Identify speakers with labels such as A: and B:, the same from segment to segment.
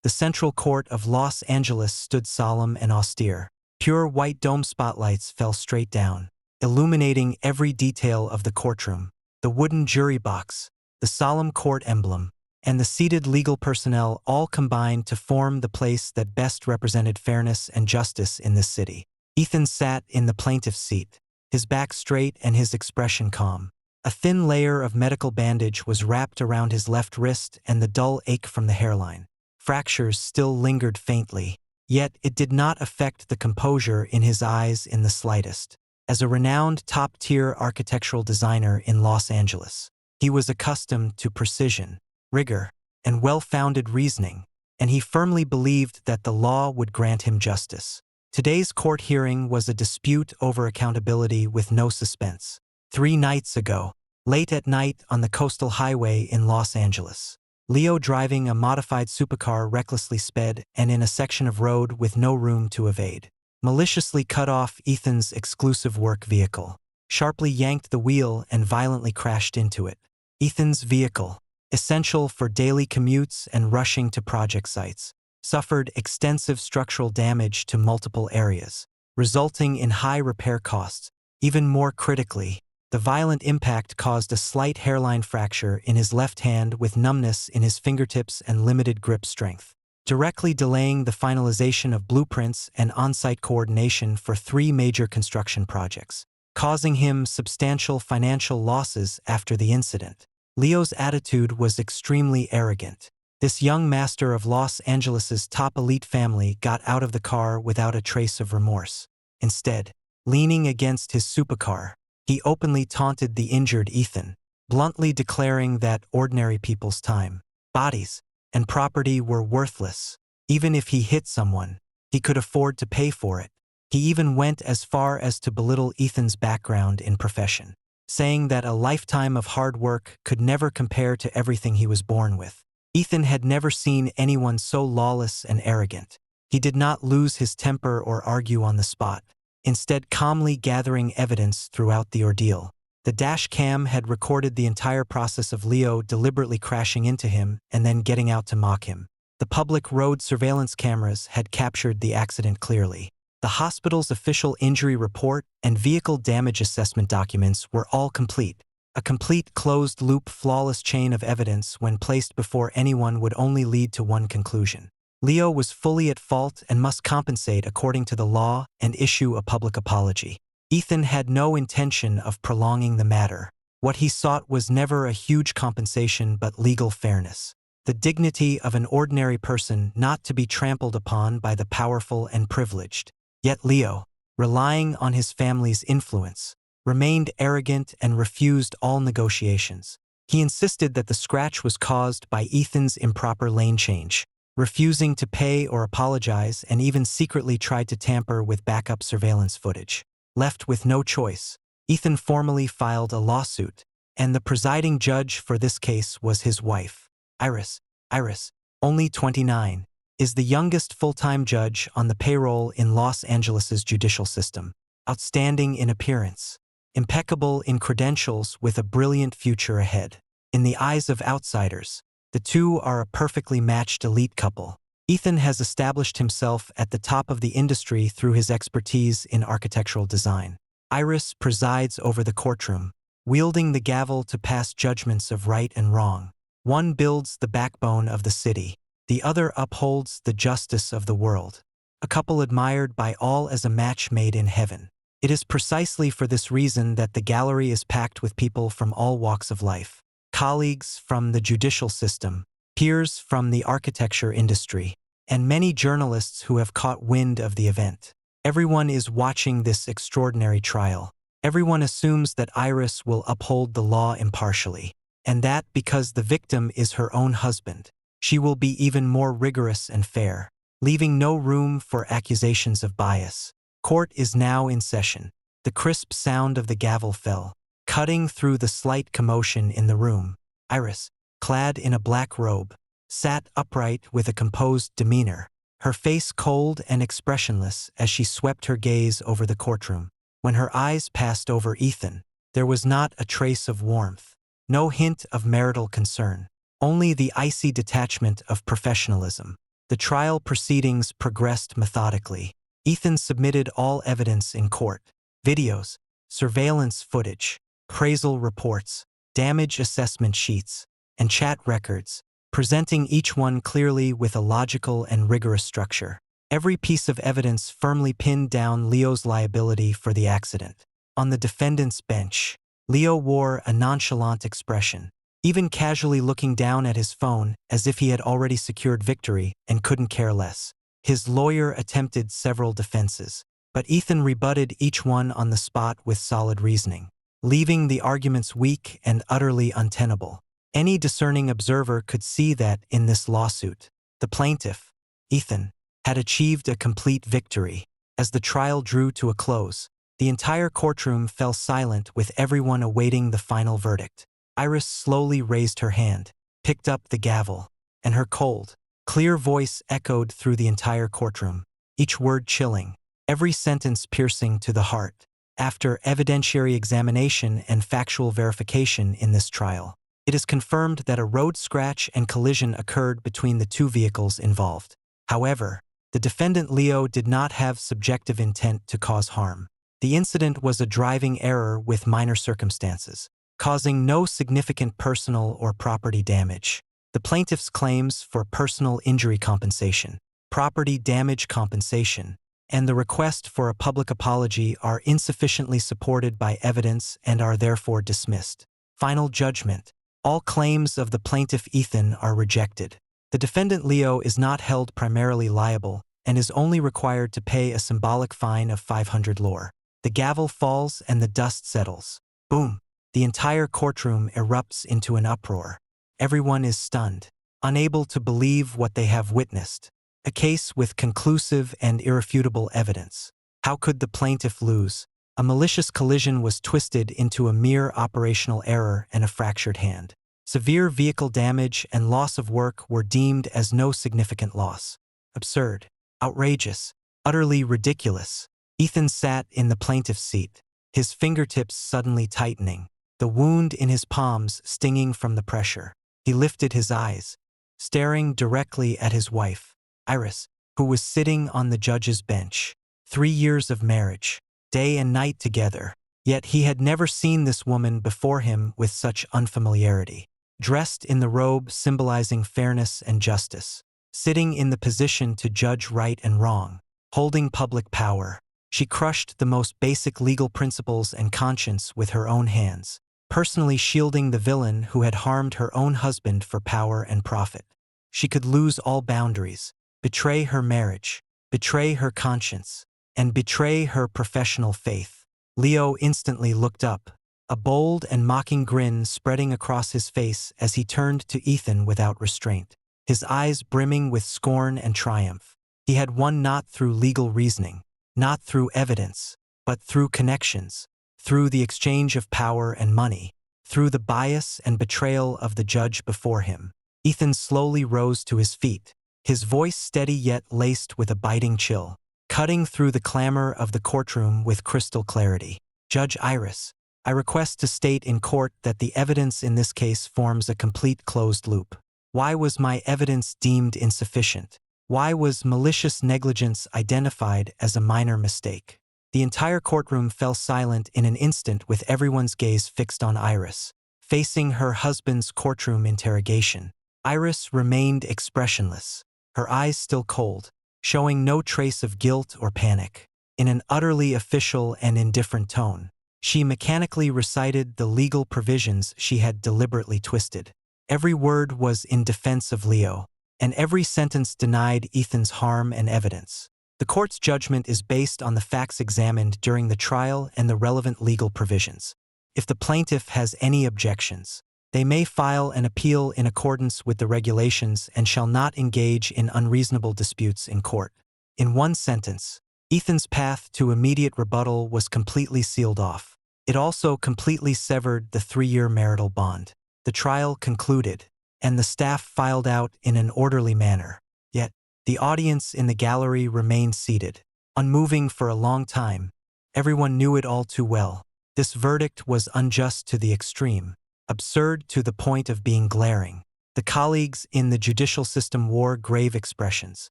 A: The Central Court of Los Angeles stood solemn and austere. Pure white dome spotlights fell straight down, illuminating every detail of the courtroom. The wooden jury box, the solemn court emblem, and the seated legal personnel all combined to form the place that best represented fairness and justice in this city. Ethan sat in the plaintiff's seat, his back straight and his expression calm. A thin layer of medical bandage was wrapped around his left wrist and the dull ache from the hairline. Fractures still lingered faintly, yet it did not affect the composure in his eyes in the slightest. As a renowned top-tier architectural designer in Los Angeles, he was accustomed to precision, rigor, and well-founded reasoning, and he firmly believed that the law would grant him justice. Today's court hearing was a dispute over accountability with no suspense. 3 nights ago, late at night on the coastal highway in Los Angeles, Leo, driving a modified supercar, recklessly sped and in a section of road with no room to evade, maliciously cut off Ethan's exclusive work vehicle, sharply yanked the wheel and violently crashed into it. Ethan's vehicle, essential for daily commutes and rushing to project sites, suffered extensive structural damage to multiple areas, resulting in high repair costs. Even more critically, the violent impact caused a slight hairline fracture in his left hand with numbness in his fingertips and limited grip strength, directly delaying the finalization of blueprints and on-site coordination for 3 major construction projects, causing him substantial financial losses after the incident. Leo's attitude was extremely arrogant. This young master of Los Angeles's top elite family got out of the car without a trace of remorse. Instead, leaning against his supercar, he openly taunted the injured Ethan, bluntly declaring that ordinary people's time, bodies, and property were worthless. Even if he hit someone, he could afford to pay for it. He even went as far as to belittle Ethan's background in profession, saying that a lifetime of hard work could never compare to everything he was born with. Ethan had never seen anyone so lawless and arrogant. He did not lose his temper or argue on the spot, instead calmly gathering evidence throughout the ordeal. The dash cam had recorded the entire process of Leo deliberately crashing into him and then getting out to mock him. The public road surveillance cameras had captured the accident clearly. The hospital's official injury report and vehicle damage assessment documents were all complete. A complete closed-loop, flawless chain of evidence when placed before anyone would only lead to one conclusion. Leo was fully at fault and must compensate according to the law and issue a public apology. Ethan had no intention of prolonging the matter. What he sought was never a huge compensation but legal fairness. The dignity of an ordinary person not to be trampled upon by the powerful and privileged. Yet Leo, relying on his family's influence, remained arrogant and refused all negotiations. He insisted that the scratch was caused by Ethan's improper lane change, refusing to pay or apologize, and even secretly tried to tamper with backup surveillance footage. Left with no choice, Ethan formally filed a lawsuit, and the presiding judge for this case was his wife, Iris. Iris, only 29, is the youngest full-time judge on the payroll in Los Angeles's judicial system. Outstanding in appearance, impeccable in credentials with a brilliant future ahead. In the eyes of outsiders, the two are a perfectly matched elite couple. Ethan has established himself at the top of the industry through his expertise in architectural design. Iris presides over the courtroom, wielding the gavel to pass judgments of right and wrong. One builds the backbone of the city, the other upholds the justice of the world. A couple admired by all as a match made in heaven. It is precisely for this reason that the gallery is packed with people from all walks of life. Colleagues from the judicial system, peers from the architecture industry, and many journalists who have caught wind of the event. Everyone is watching this extraordinary trial. Everyone assumes that Iris will uphold the law impartially, and that because the victim is her own husband, she will be even more rigorous and fair, leaving no room for accusations of bias. Court is now in session. The crisp sound of the gavel fell, cutting through the slight commotion in the room. Iris, clad in a black robe, sat upright with a composed demeanor, her face cold and expressionless as she swept her gaze over the courtroom. When her eyes passed over Ethan, there was not a trace of warmth, no hint of marital concern, only the icy detachment of professionalism. The trial proceedings progressed methodically. Ethan submitted all evidence in court: videos, surveillance footage, appraisal reports, damage assessment sheets, and chat records, presenting each one clearly with a logical and rigorous structure. Every piece of evidence firmly pinned down Leo's liability for the accident. On the defendant's bench, Leo wore a nonchalant expression, even casually looking down at his phone as if he had already secured victory and couldn't care less. His lawyer attempted several defenses, but Ethan rebutted each one on the spot with solid reasoning, leaving the arguments weak and utterly untenable. Any discerning observer could see that in this lawsuit, the plaintiff, Ethan, had achieved a complete victory. As the trial drew to a close, the entire courtroom fell silent with everyone awaiting the final verdict. Iris slowly raised her hand, picked up the gavel, and her cold, clear voice echoed through the entire courtroom, each word chilling, every sentence piercing to the heart. After evidentiary examination and factual verification in this trial, it is confirmed that a road scratch and collision occurred between the two vehicles involved. However, the defendant Leo did not have subjective intent to cause harm. The incident was a driving error with minor circumstances, causing no significant personal or property damage. The plaintiff's claims for personal injury compensation, property damage compensation, and the request for a public apology are insufficiently supported by evidence and are therefore dismissed. Final judgment. All claims of the plaintiff Ethan are rejected. The defendant Leo is not held primarily liable and is only required to pay a symbolic fine of 500 lire. The gavel falls and the dust settles. Boom! The entire courtroom erupts into an uproar. Everyone is stunned, unable to believe what they have witnessed. A case with conclusive and irrefutable evidence. How could the plaintiff lose? A malicious collision was twisted into a mere operational error and a fractured hand. Severe vehicle damage and loss of work were deemed as no significant loss. Absurd, outrageous, utterly ridiculous. Ethan sat in the plaintiff's seat, his fingertips suddenly tightening, the wound in his palms stinging from the pressure. He lifted his eyes, staring directly at his wife, Iris, who was sitting on the judge's bench. 3 years of marriage, day and night together, yet he had never seen this woman before him with such unfamiliarity. Dressed in the robe symbolizing fairness and justice, sitting in the position to judge right and wrong, holding public power, she crushed the most basic legal principles and conscience with her own hands, personally shielding the villain who had harmed her own husband for power and profit. She could lose all boundaries, betray her marriage, betray her conscience, and betray her professional faith. Leo instantly looked up, a bold and mocking grin spreading across his face as he turned to Ethan without restraint, his eyes brimming with scorn and triumph. He had won not through legal reasoning, not through evidence, but through connections, through the exchange of power and money, through the bias and betrayal of the judge before him. Ethan slowly rose to his feet, his voice steady yet laced with a biting chill, cutting through the clamor of the courtroom with crystal clarity. Judge Iris, I request to state in court that the evidence in this case forms a complete closed loop. Why was my evidence deemed insufficient? Why was malicious negligence identified as a minor mistake? The entire courtroom fell silent in an instant with everyone's gaze fixed on Iris, facing her husband's courtroom interrogation. Iris remained expressionless, her eyes still cold, showing no trace of guilt or panic. In an utterly official and indifferent tone, she mechanically recited the legal provisions she had deliberately twisted. Every word was in defense of Leo, and every sentence denied Ethan's harm and evidence. The court's judgment is based on the facts examined during the trial and the relevant legal provisions. If the plaintiff has any objections, they may file an appeal in accordance with the regulations and shall not engage in unreasonable disputes in court. In one sentence, Ethan's path to immediate rebuttal was completely sealed off. It also completely severed the 3-year marital bond. The trial concluded, and the staff filed out in an orderly manner. Yet, the audience in the gallery remained seated, unmoving for a long time. Everyone knew it all too well. This verdict was unjust to the extreme, absurd to the point of being glaring. The colleagues in the judicial system wore grave expressions.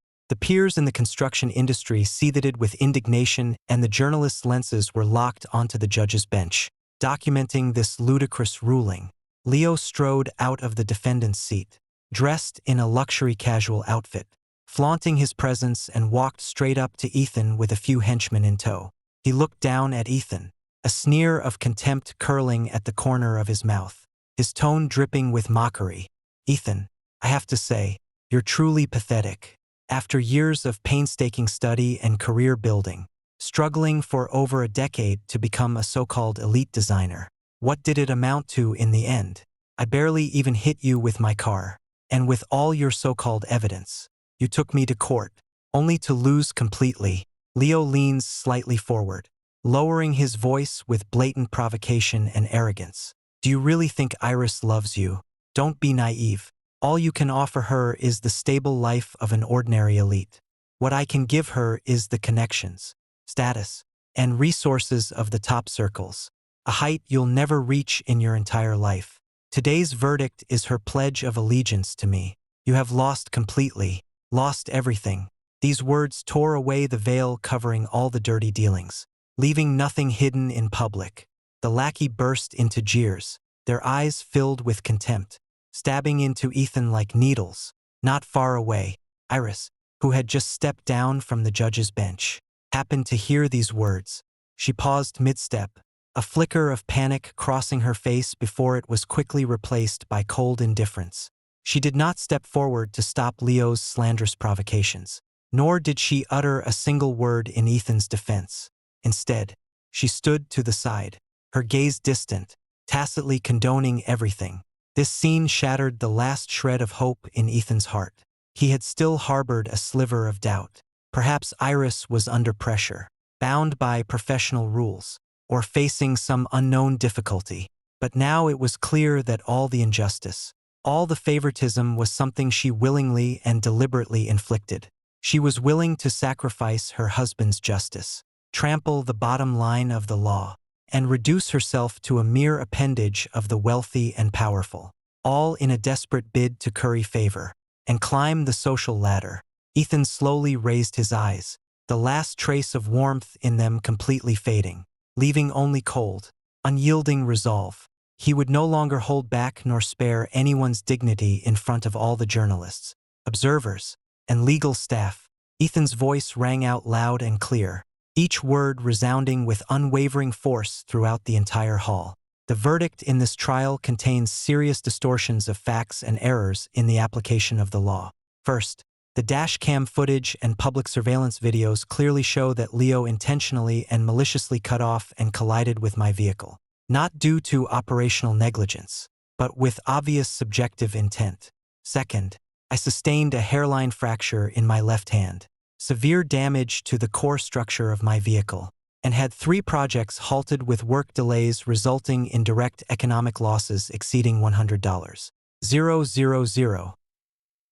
A: The peers in the construction industry seethed with indignation, and the journalists' lenses were locked onto the judge's bench, documenting this ludicrous ruling. Leo strode out of the defendant's seat, dressed in a luxury casual outfit, flaunting his presence, and walked straight up to Ethan with a few henchmen in tow. He looked down at Ethan, a sneer of contempt curling at the corner of his mouth, his tone dripping with mockery. "Ethan, I have to say, you're truly pathetic. After years of painstaking study and career building, struggling for over a decade to become a so-called elite designer, what did it amount to in the end? I barely even hit you with my car. And with all your so-called evidence, you took me to court, only to lose completely." Leo leans slightly forward, lowering his voice with blatant provocation and arrogance. "Do you really think Iris loves you? Don't be naive. All you can offer her is the stable life of an ordinary elite. What I can give her is the connections, status, and resources of the top circles, a height you'll never reach in your entire life. Today's verdict is her pledge of allegiance to me. You have lost completely, lost everything." These words tore away the veil covering all the dirty dealings, leaving nothing hidden in public. The lackey burst into jeers, their eyes filled with contempt, stabbing into Ethan like needles. Not far away, Iris, who had just stepped down from the judge's bench, happened to hear these words. She paused mid-step, a flicker of panic crossing her face before it was quickly replaced by cold indifference. She did not step forward to stop Leo's slanderous provocations, nor did she utter a single word in Ethan's defense. Instead, she stood to the side, her gaze distant, tacitly condoning everything. This scene shattered the last shred of hope in Ethan's heart. He had still harbored a sliver of doubt. Perhaps Iris was under pressure, bound by professional rules, or facing some unknown difficulty. But now it was clear that all the injustice, all the favoritism was something she willingly and deliberately inflicted. She was willing to sacrifice her husband's justice, trample the bottom line of the law, and reduce herself to a mere appendage of the wealthy and powerful, all in a desperate bid to curry favor and climb the social ladder. Ethan slowly raised his eyes, the last trace of warmth in them completely fading, leaving only cold, unyielding resolve. He would no longer hold back nor spare anyone's dignity in front of all the journalists, observers, and legal staff. Ethan's voice rang out loud and clear, each word resounding with unwavering force throughout the entire hall. The verdict in this trial contains serious distortions of facts and errors in the application of the law. First, the dashcam footage and public surveillance videos clearly show that Leo intentionally and maliciously cut off and collided with my vehicle, not due to operational negligence, but with obvious subjective intent. Second, I sustained a hairline fracture in my left hand, severe damage to the core structure of my vehicle, and had 3 projects halted with work delays resulting in direct economic losses exceeding $100,000.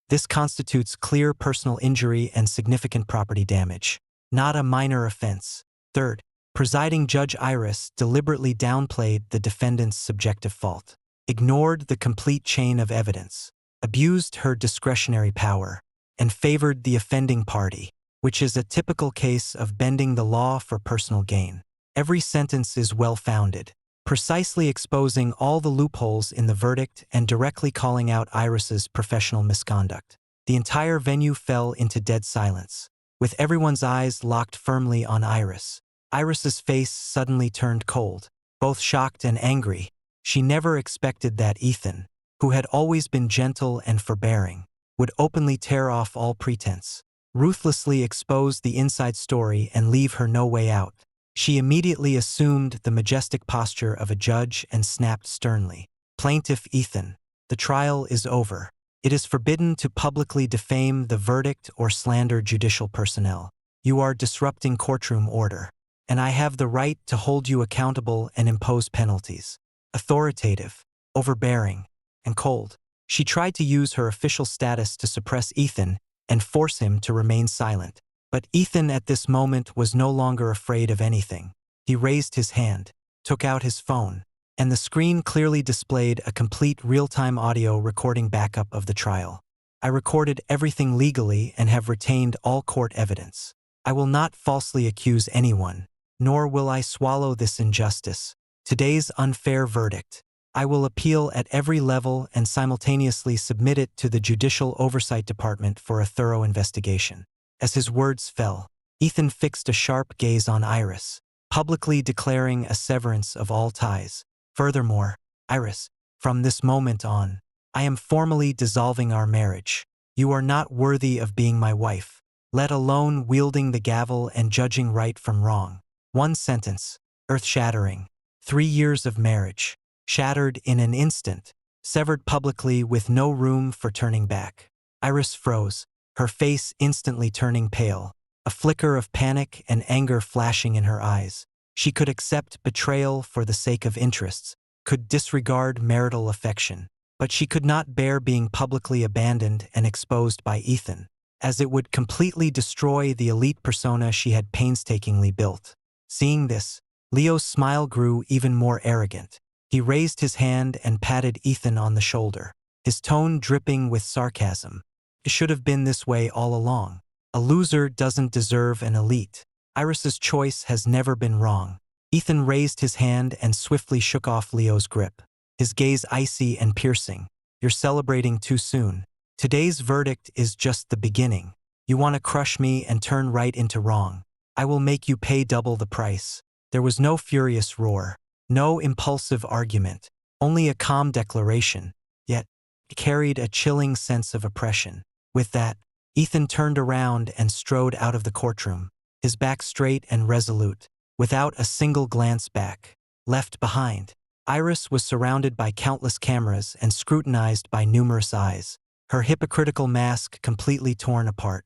A: This constitutes clear personal injury and significant property damage, not a minor offense. Third, presiding Judge Iris deliberately downplayed the defendant's subjective fault, ignored the complete chain of evidence, abused her discretionary power, and favored the offending party, which is a typical case of bending the law for personal gain. Every sentence is well-founded, precisely exposing all the loopholes in the verdict and directly calling out Iris's professional misconduct. The entire venue fell into dead silence, with everyone's eyes locked firmly on Iris. Iris's face suddenly turned cold, both shocked and angry. She never expected that Ethan, who had always been gentle and forbearing, would openly tear off all pretense, ruthlessly expose the inside story and leave her no way out. She immediately assumed the majestic posture of a judge and snapped sternly, "Plaintiff Ethan, the trial is over. It is forbidden to publicly defame the verdict or slander judicial personnel. You are disrupting courtroom order, and I have the right to hold you accountable and impose penalties." Authoritative, overbearing, and cold, she tried to use her official status to suppress Ethan and force him to remain silent. But Ethan at this moment was no longer afraid of anything. He raised his hand, took out his phone, and the screen clearly displayed a complete real-time audio recording backup of the trial. I recorded everything legally and have retained all court evidence. I will not falsely accuse anyone, nor will I swallow this injustice. Today's unfair verdict. I will appeal at every level and simultaneously submit it to the Judicial Oversight Department for a thorough investigation. As his words fell, Ethan fixed a sharp gaze on Iris, publicly declaring a severance of all ties. Furthermore, Iris, from this moment on, I am formally dissolving our marriage. You are not worthy of being my wife, let alone wielding the gavel and judging right from wrong. One sentence, earth-shattering. 3 years of marriage, shattered in an instant, severed publicly with no room for turning back. Iris froze, her face instantly turning pale, a flicker of panic and anger flashing in her eyes. She could accept betrayal for the sake of interests, could disregard marital affection, but she could not bear being publicly abandoned and exposed by Ethan, as it would completely destroy the elite persona she had painstakingly built. Seeing this, Leo's smile grew even more arrogant. He raised his hand and patted Ethan on the shoulder, his tone dripping with sarcasm. It should have been this way all along. A loser doesn't deserve an elite. Iris's choice has never been wrong. Ethan raised his hand and swiftly shook off Leo's grip, his gaze icy and piercing. You're celebrating too soon. Today's verdict is just the beginning. You want to crush me and turn right into wrong. I will make you pay double the price. There was no furious roar, no impulsive argument, only a calm declaration, yet it carried a chilling sense of oppression. With that, Ethan turned around and strode out of the courtroom, his back straight and resolute, without a single glance back. Left behind, Iris was surrounded by countless cameras and scrutinized by numerous eyes, her hypocritical mask completely torn apart,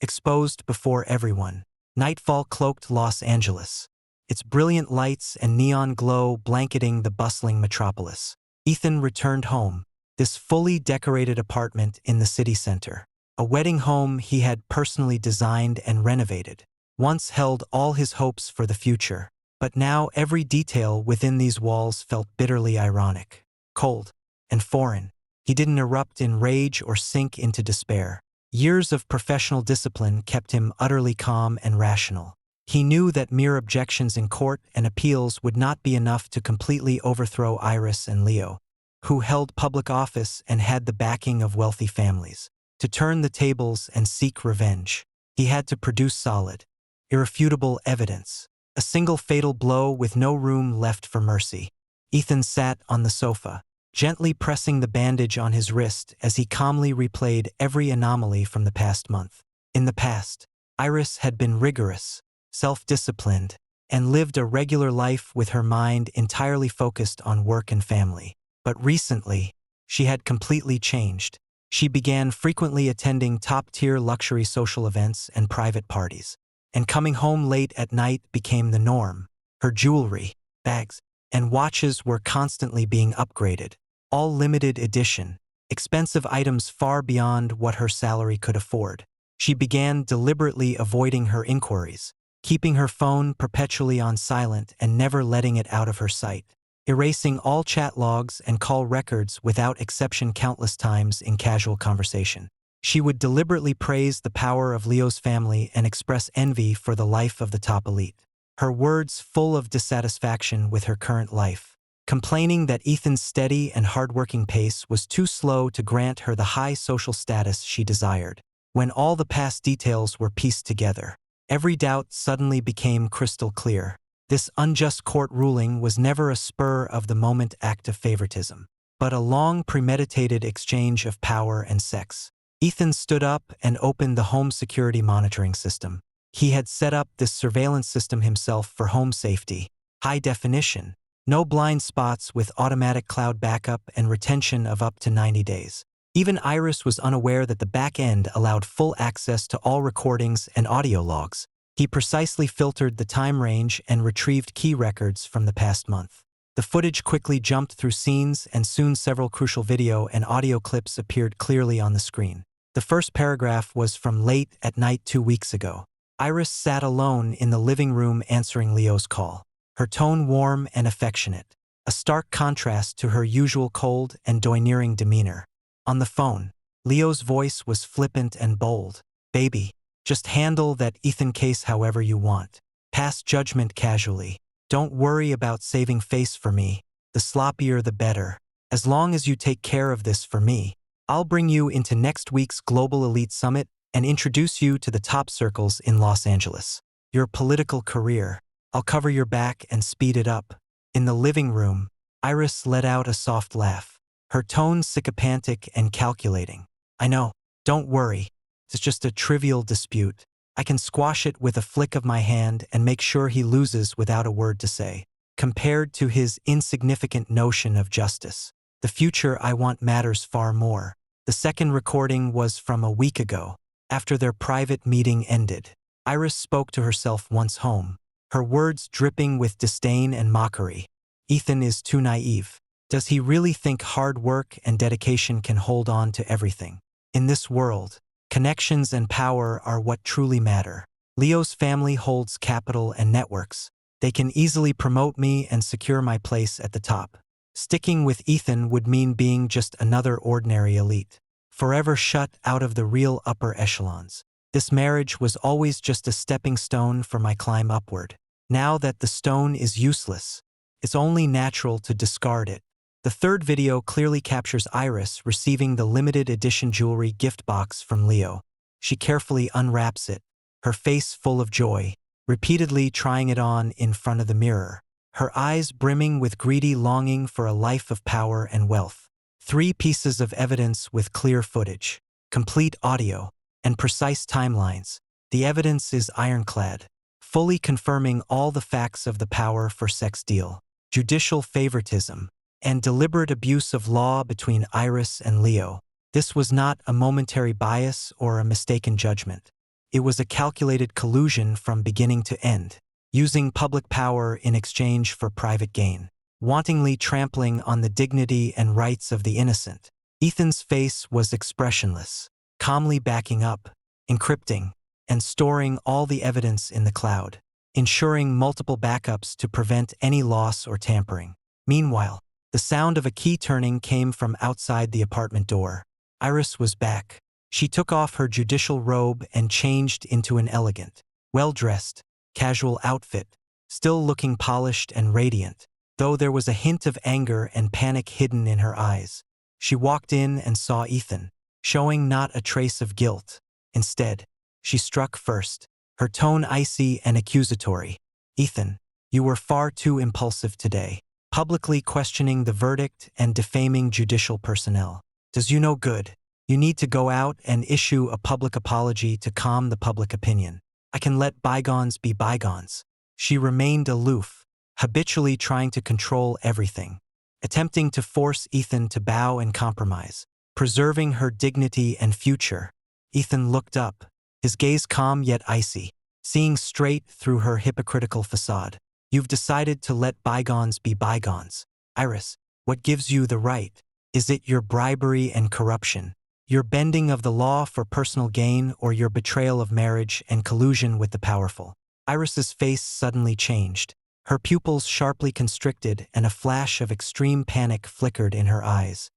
A: exposed before everyone. Nightfall cloaked Los Angeles, its brilliant lights and neon glow blanketing the bustling metropolis. Ethan returned home, this fully decorated apartment in the city center. A wedding home he had personally designed and renovated. Once held all his hopes for the future, but now every detail within these walls felt bitterly ironic, cold, and foreign. He didn't erupt in rage or sink into despair. Years of professional discipline kept him utterly calm and rational. He knew that mere objections in court and appeals would not be enough to completely overthrow Iris and Leo, who held public office and had the backing of wealthy families. To turn the tables and seek revenge, he had to produce solid, irrefutable evidence. A single fatal blow with no room left for mercy. Ethan sat on the sofa, gently pressing the bandage on his wrist as he calmly replayed every anomaly from the past month. In the past, Iris had been rigorous, self-disciplined, and lived a regular life with her mind entirely focused on work and family. But recently, she had completely changed. She began frequently attending top-tier luxury social events and private parties, and coming home late at night became the norm. Her jewelry, bags, and watches were constantly being upgraded, all limited edition, expensive items far beyond what her salary could afford. She began deliberately avoiding her inquiries, keeping her phone perpetually on silent and never letting it out of her sight, erasing all chat logs and call records without exception countless times in casual conversation. She would deliberately praise the power of Leo's family and express envy for the life of the top elite, her words full of dissatisfaction with her current life, complaining that Ethan's steady and hardworking pace was too slow to grant her the high social status she desired. When all the past details were pieced together, every doubt suddenly became crystal clear. This unjust court ruling was never a spur-of-the-moment act of favoritism, but a long premeditated exchange of power and sex. Ethan stood up and opened the home security monitoring system. He had set up this surveillance system himself for home safety, high definition, no blind spots with automatic cloud backup and retention of up to 90 days. Even Iris was unaware that the back end allowed full access to all recordings and audio logs. He precisely filtered the time range and retrieved key records from the past month. The footage quickly jumped through scenes and soon several crucial video and audio clips appeared clearly on the screen. The first paragraph was from late at night 2 weeks ago. Iris sat alone in the living room answering Leo's call, her tone warm and affectionate. a stark contrast to her usual cold and domineering demeanor. On the phone, Leo's voice was flippant and bold. "Baby, just handle that Ethan case however you want. Pass judgment casually. Don't worry about saving face for me. The sloppier the better. As long as you take care of this for me, I'll bring you into next week's Global Elite Summit and introduce you to the top circles in Los Angeles. Your political career, I'll cover your back and speed it up." In the living room, Iris let out a soft laugh, her tone sycophantic and calculating. "I know, don't worry. It's just a trivial dispute. I can squash it with a flick of my hand and make sure he loses without a word to say. Compared to his insignificant notion of justice, the future I want matters far more." The second recording was from a week ago, after their private meeting ended. Iris spoke to herself once home, her words dripping with disdain and mockery. Ethan is too naive. Does he really think hard work and dedication can hold on to everything? In this world, connections and power are what truly matter. Leo's family holds capital and networks. They can easily promote me and secure my place at the top. Sticking with Ethan would mean being just another ordinary elite, forever shut out of the real upper echelons. This marriage was always just a stepping stone for my climb upward. Now that the stone is useless, it's only natural to discard it. The third video clearly captures Iris receiving the limited edition jewelry gift box from Leo. She carefully unwraps it, her face full of joy, repeatedly trying it on in front of the mirror, her eyes brimming with greedy longing for a life of power and wealth. 3 pieces of evidence with clear footage, complete audio, and precise timelines. The evidence is ironclad, fully confirming all the facts of the power for sex deal, judicial favoritism, and deliberate abuse of law between Iris and Leo. This was not a momentary bias or a mistaken judgment. It was a calculated collusion from beginning to end, using public power in exchange for private gain, wantonly trampling on the dignity and rights of the innocent. Ethan's face was expressionless, calmly backing up, encrypting, and storing all the evidence in the cloud, ensuring multiple backups to prevent any loss or tampering. Meanwhile, the sound of a key turning came from outside the apartment door. Iris was back. She took off her judicial robe and changed into an elegant, well-dressed, casual outfit, still looking polished and radiant, though there was a hint of anger and panic hidden in her eyes. She walked in and saw Ethan, showing not a trace of guilt. Instead, she struck first, her tone icy and accusatory. "Ethan, you were far too impulsive today, publicly questioning the verdict and defaming judicial personnel. Does you no good. You need to go out and issue a public apology to calm the public opinion. I can let bygones be bygones." She remained aloof, habitually trying to control everything, attempting to force Ethan to bow and compromise, preserving her dignity and future. Ethan looked up, his gaze calm yet icy, seeing straight through her hypocritical facade. "You've decided to let bygones be bygones. Iris, what gives you the right? Is it your bribery and corruption, your bending of the law for personal gain, or your betrayal of marriage and collusion with the powerful?" Iris's face suddenly changed, her pupils sharply constricted and a flash of extreme panic flickered in her eyes.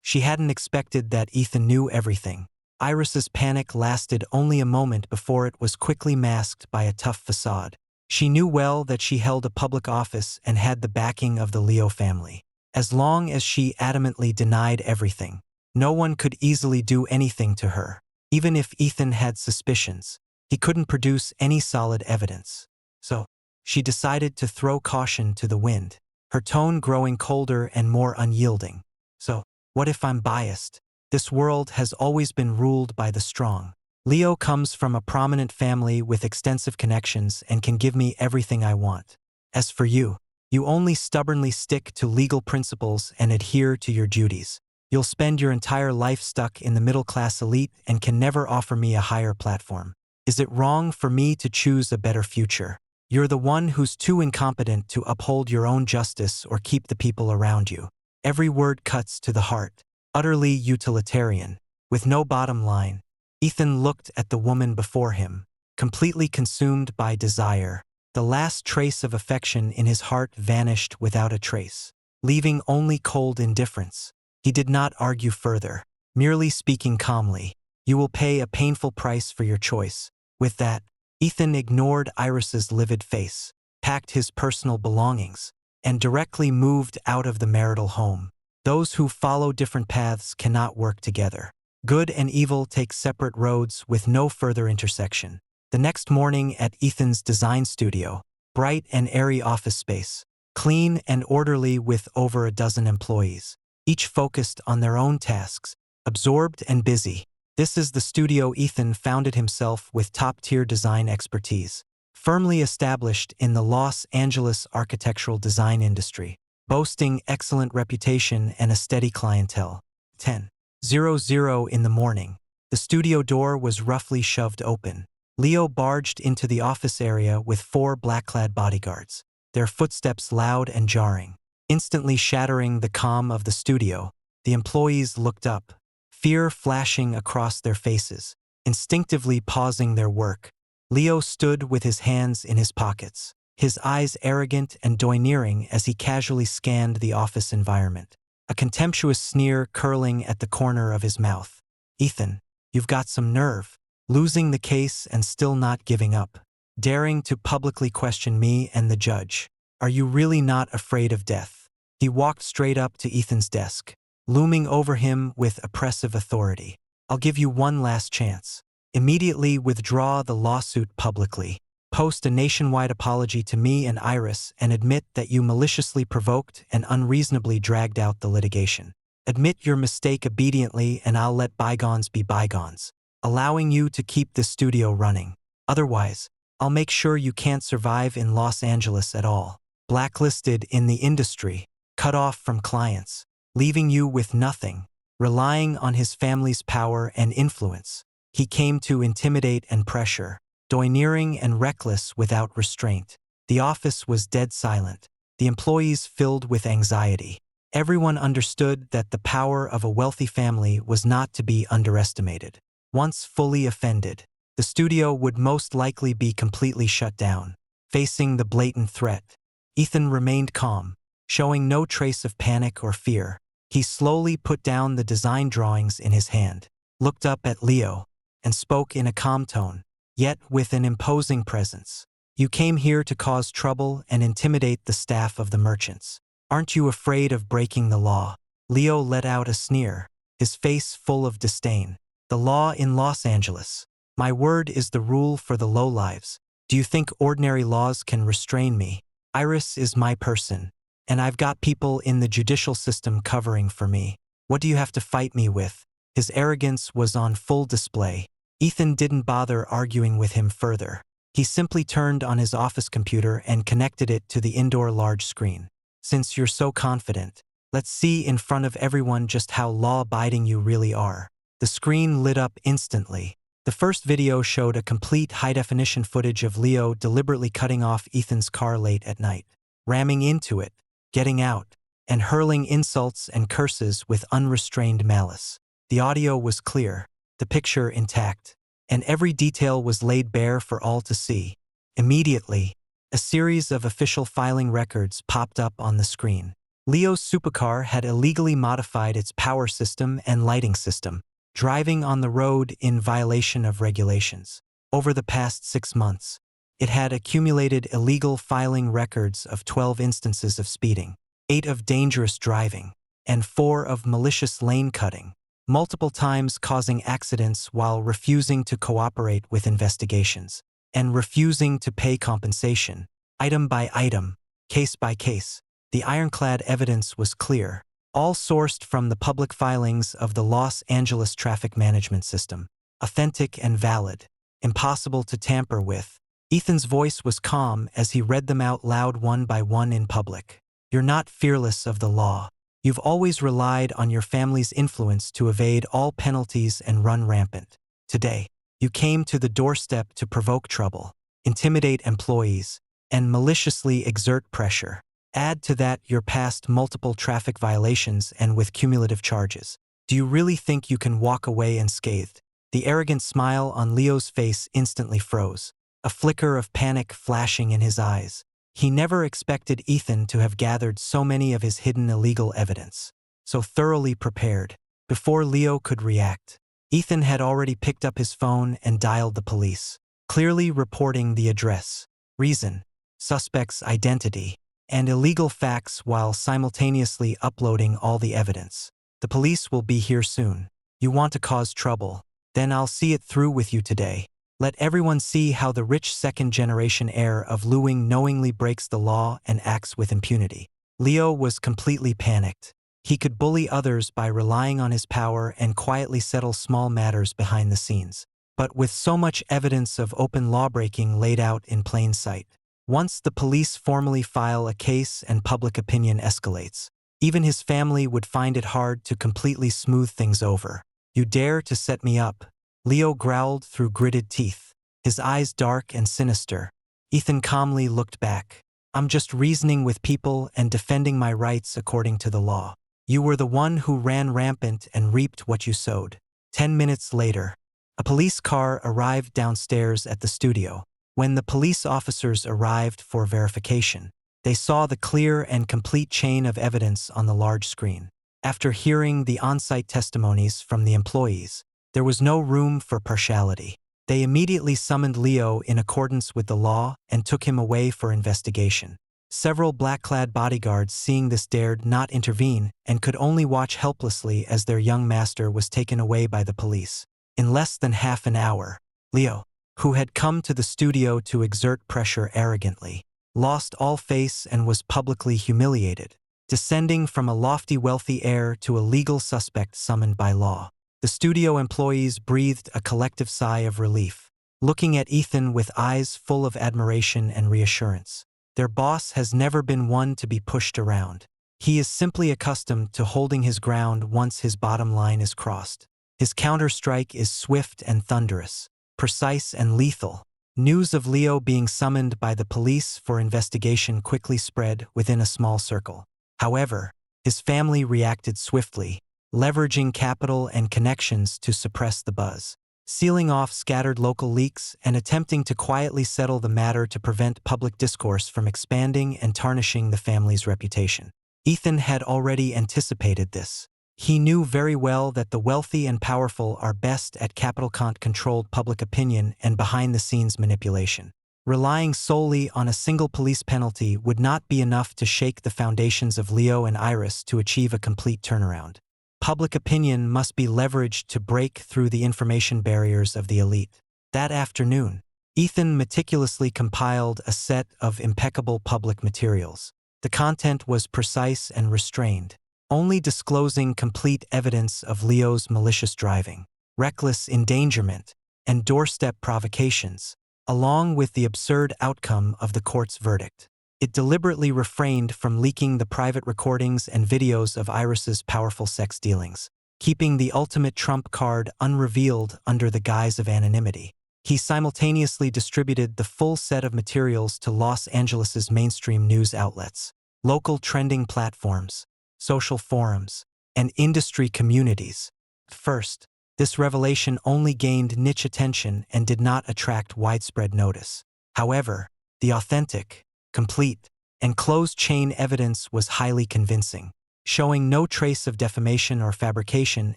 A: She hadn't expected that Ethan knew everything. Iris's panic lasted only a moment before it was quickly masked by a tough facade. She knew well that she held a public office and had the backing of the Leo family. As long as she adamantly denied everything, no one could easily do anything to her. Even if Ethan had suspicions, he couldn't produce any solid evidence. So, she decided to throw caution to the wind, her tone growing colder and more unyielding. "So, what if I'm biased? This world has always been ruled by the strong. Leo comes from a prominent family with extensive connections and can give me everything I want. As for you, you only stubbornly stick to legal principles and adhere to your duties. You'll spend your entire life stuck in the middle-class elite and can never offer me a higher platform. Is it wrong for me to choose a better future? You're the one who's too incompetent to uphold your own justice or keep the people around you." Every word cuts to the heart, utterly utilitarian, with no bottom line. Ethan looked at the woman before him, completely consumed by desire. The last trace of affection in his heart vanished without a trace. leaving only cold indifference. He did not argue further, merely speaking calmly. You will pay a painful price for your choice. With that, Ethan ignored Iris's livid face, packed his personal belongings, and directly moved out of the marital home. Those who follow different paths cannot work together. Good and evil take separate roads with no further intersection. The next morning at Ethan's design studio, bright and airy office space, clean and orderly with over a dozen employees, each focused on their own tasks, absorbed and busy. This is the studio Ethan founded himself with top-tier design expertise, firmly established in the Los Angeles architectural design industry, boasting excellent reputation and a steady clientele. 10:00 in the morning. The studio door was roughly shoved open. Leo barged into the office area with 4 black-clad bodyguards, their footsteps loud and jarring, instantly shattering the calm of the studio. The employees looked up, fear flashing across their faces, instinctively pausing their work. Leo stood with his hands in his pockets, his eyes arrogant and domineering as he casually scanned the office environment, a contemptuous sneer curling at the corner of his mouth. "Ethan, you've got some nerve, losing the case and still not giving up, daring to publicly question me and the judge. Are you really not afraid of death?" He walked straight up to Ethan's desk, looming over him with oppressive authority. "I'll give you one last chance. Immediately withdraw the lawsuit publicly. Post a nationwide apology to me and Iris and admit that you maliciously provoked and unreasonably dragged out the litigation. Admit your mistake obediently and I'll let bygones be bygones, allowing you to keep this studio running. Otherwise, I'll make sure you can't survive in Los Angeles at all. Blacklisted in the industry, cut off from clients, leaving you with nothing." Relying on his family's power and influence, he came to intimidate and pressure, domineering and reckless without restraint. The office was dead silent, the employees filled with anxiety. Everyone understood that the power of a wealthy family was not to be underestimated. Once fully offended, the studio would most likely be completely shut down. Facing the blatant threat, Ethan remained calm, showing no trace of panic or fear. He slowly put down the design drawings in his hand, looked up at Leo, and spoke in a calm tone, yet with an imposing presence. "You came here to cause trouble and intimidate the staff of the merchants. Aren't you afraid of breaking the law?" Leo let out a sneer, his face full of disdain. "The law in Los Angeles. My word is the rule for the lowlives. Do you think ordinary laws can restrain me? Iris is my person, and I've got people in the judicial system covering for me. What do you have to fight me with?" His arrogance was on full display. Ethan didn't bother arguing with him further. He simply turned on his office computer and connected it to the indoor large screen. "Since you're so confident, let's see in front of everyone just how law-abiding you really are." The screen lit up instantly. The first video showed a complete high-definition footage of Leo deliberately cutting off Ethan's car late at night, ramming into it, getting out, and hurling insults and curses with unrestrained malice. The audio was clear, the picture intact, and every detail was laid bare for all to see. Immediately, a series of official filing records popped up on the screen. Leo's supercar had illegally modified its power system and lighting system, driving on the road in violation of regulations. Over the past 6 months, it had accumulated illegal filing records of 12 instances of speeding, 8 of dangerous driving, and 4 of malicious lane cutting, multiple times causing accidents while refusing to cooperate with investigations, and refusing to pay compensation, item by item, case by case. The ironclad evidence was clear, all sourced from the public filings of the Los Angeles Traffic Management System, authentic and valid, impossible to tamper with. Ethan's voice was calm as he read them out loud one by one in public. "You're not fearless of the law. You've always relied on your family's influence to evade all penalties and run rampant. Today, you came to the doorstep to provoke trouble, intimidate employees, and maliciously exert pressure. Add to that your past multiple traffic violations and with cumulative charges. Do you really think you can walk away unscathed?" The arrogant smile on Leo's face instantly froze, a flicker of panic flashing in his eyes. He never expected Ethan to have gathered so many of his hidden illegal evidence, so thoroughly prepared. Before Leo could react, Ethan had already picked up his phone and dialed the police, clearly reporting the address, reason, suspect's identity, and illegal facts while simultaneously uploading all the evidence. The police will be here soon. You want to cause trouble? Then I'll see it through with you today. Let everyone see how the rich second-generation heir of Luing knowingly breaks the law and acts with impunity. Leo was completely panicked. He could bully others by relying on his power and quietly settle small matters behind the scenes. But with so much evidence of open lawbreaking laid out in plain sight, once the police formally file a case and public opinion escalates, even his family would find it hard to completely smooth things over. You dare to set me up? Leo growled through gritted teeth, his eyes dark and sinister. Ethan calmly looked back. I'm just reasoning with people and defending my rights according to the law. You were the one who ran rampant and reaped what you sowed. 10 minutes later, a police car arrived downstairs at the studio. When the police officers arrived for verification, they saw the clear and complete chain of evidence on the large screen. After hearing the on-site testimonies from the employees, there was no room for partiality. They immediately summoned Leo in accordance with the law and took him away for investigation. Several black-clad bodyguards seeing this dared not intervene and could only watch helplessly as their young master was taken away by the police. In less than half an hour, Leo, who had come to the studio to exert pressure arrogantly, lost all face and was publicly humiliated, descending from a lofty wealthy heir to a legal suspect summoned by law. The studio employees breathed a collective sigh of relief, looking at Ethan with eyes full of admiration and reassurance. Their boss has never been one to be pushed around. He is simply accustomed to holding his ground once his bottom line is crossed. His counter-strike is swift and thunderous, precise and lethal. News of Leo being summoned by the police for investigation quickly spread within a small circle. However, his family reacted swiftly, leveraging capital and connections to suppress the buzz, sealing off scattered local leaks and attempting to quietly settle the matter to prevent public discourse from expanding and tarnishing the family's reputation. Ethan had already anticipated this. He knew very well that the wealthy and powerful are best at capital-controlled public opinion and behind-the-scenes manipulation. Relying solely on a single police penalty would not be enough to shake the foundations of Leo and Iris to achieve a complete turnaround. Public opinion must be leveraged to break through the information barriers of the elite. That afternoon, Ethan meticulously compiled a set of impeccable public materials. The content was precise and restrained, only disclosing complete evidence of Leo's malicious driving, reckless endangerment, and doorstep provocations, along with the absurd outcome of the court's verdict. It deliberately refrained from leaking the private recordings and videos of Iris's powerful sex dealings, keeping the ultimate trump card unrevealed under the guise of anonymity. He simultaneously distributed the full set of materials to Los Angeles's mainstream news outlets, local trending platforms, social forums, and industry communities. First, this revelation only gained niche attention and did not attract widespread notice. However, the authentic, complete, and closed-chain evidence was highly convincing, showing no trace of defamation or fabrication,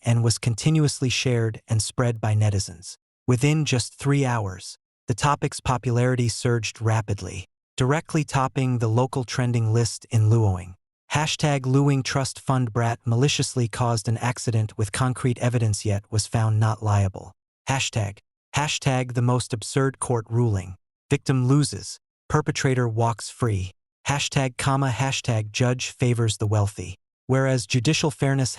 A: and was continuously shared and spread by netizens. Within just 3 hours, the topic's popularity surged rapidly, directly topping the local trending list in Luoing. #Luoing Trust Fund Brat maliciously caused an accident with concrete evidence yet was found not liable. Hashtag the most absurd court ruling. Victim loses. Perpetrator walks free. Judge favors the wealthy. Whereas judicial fairness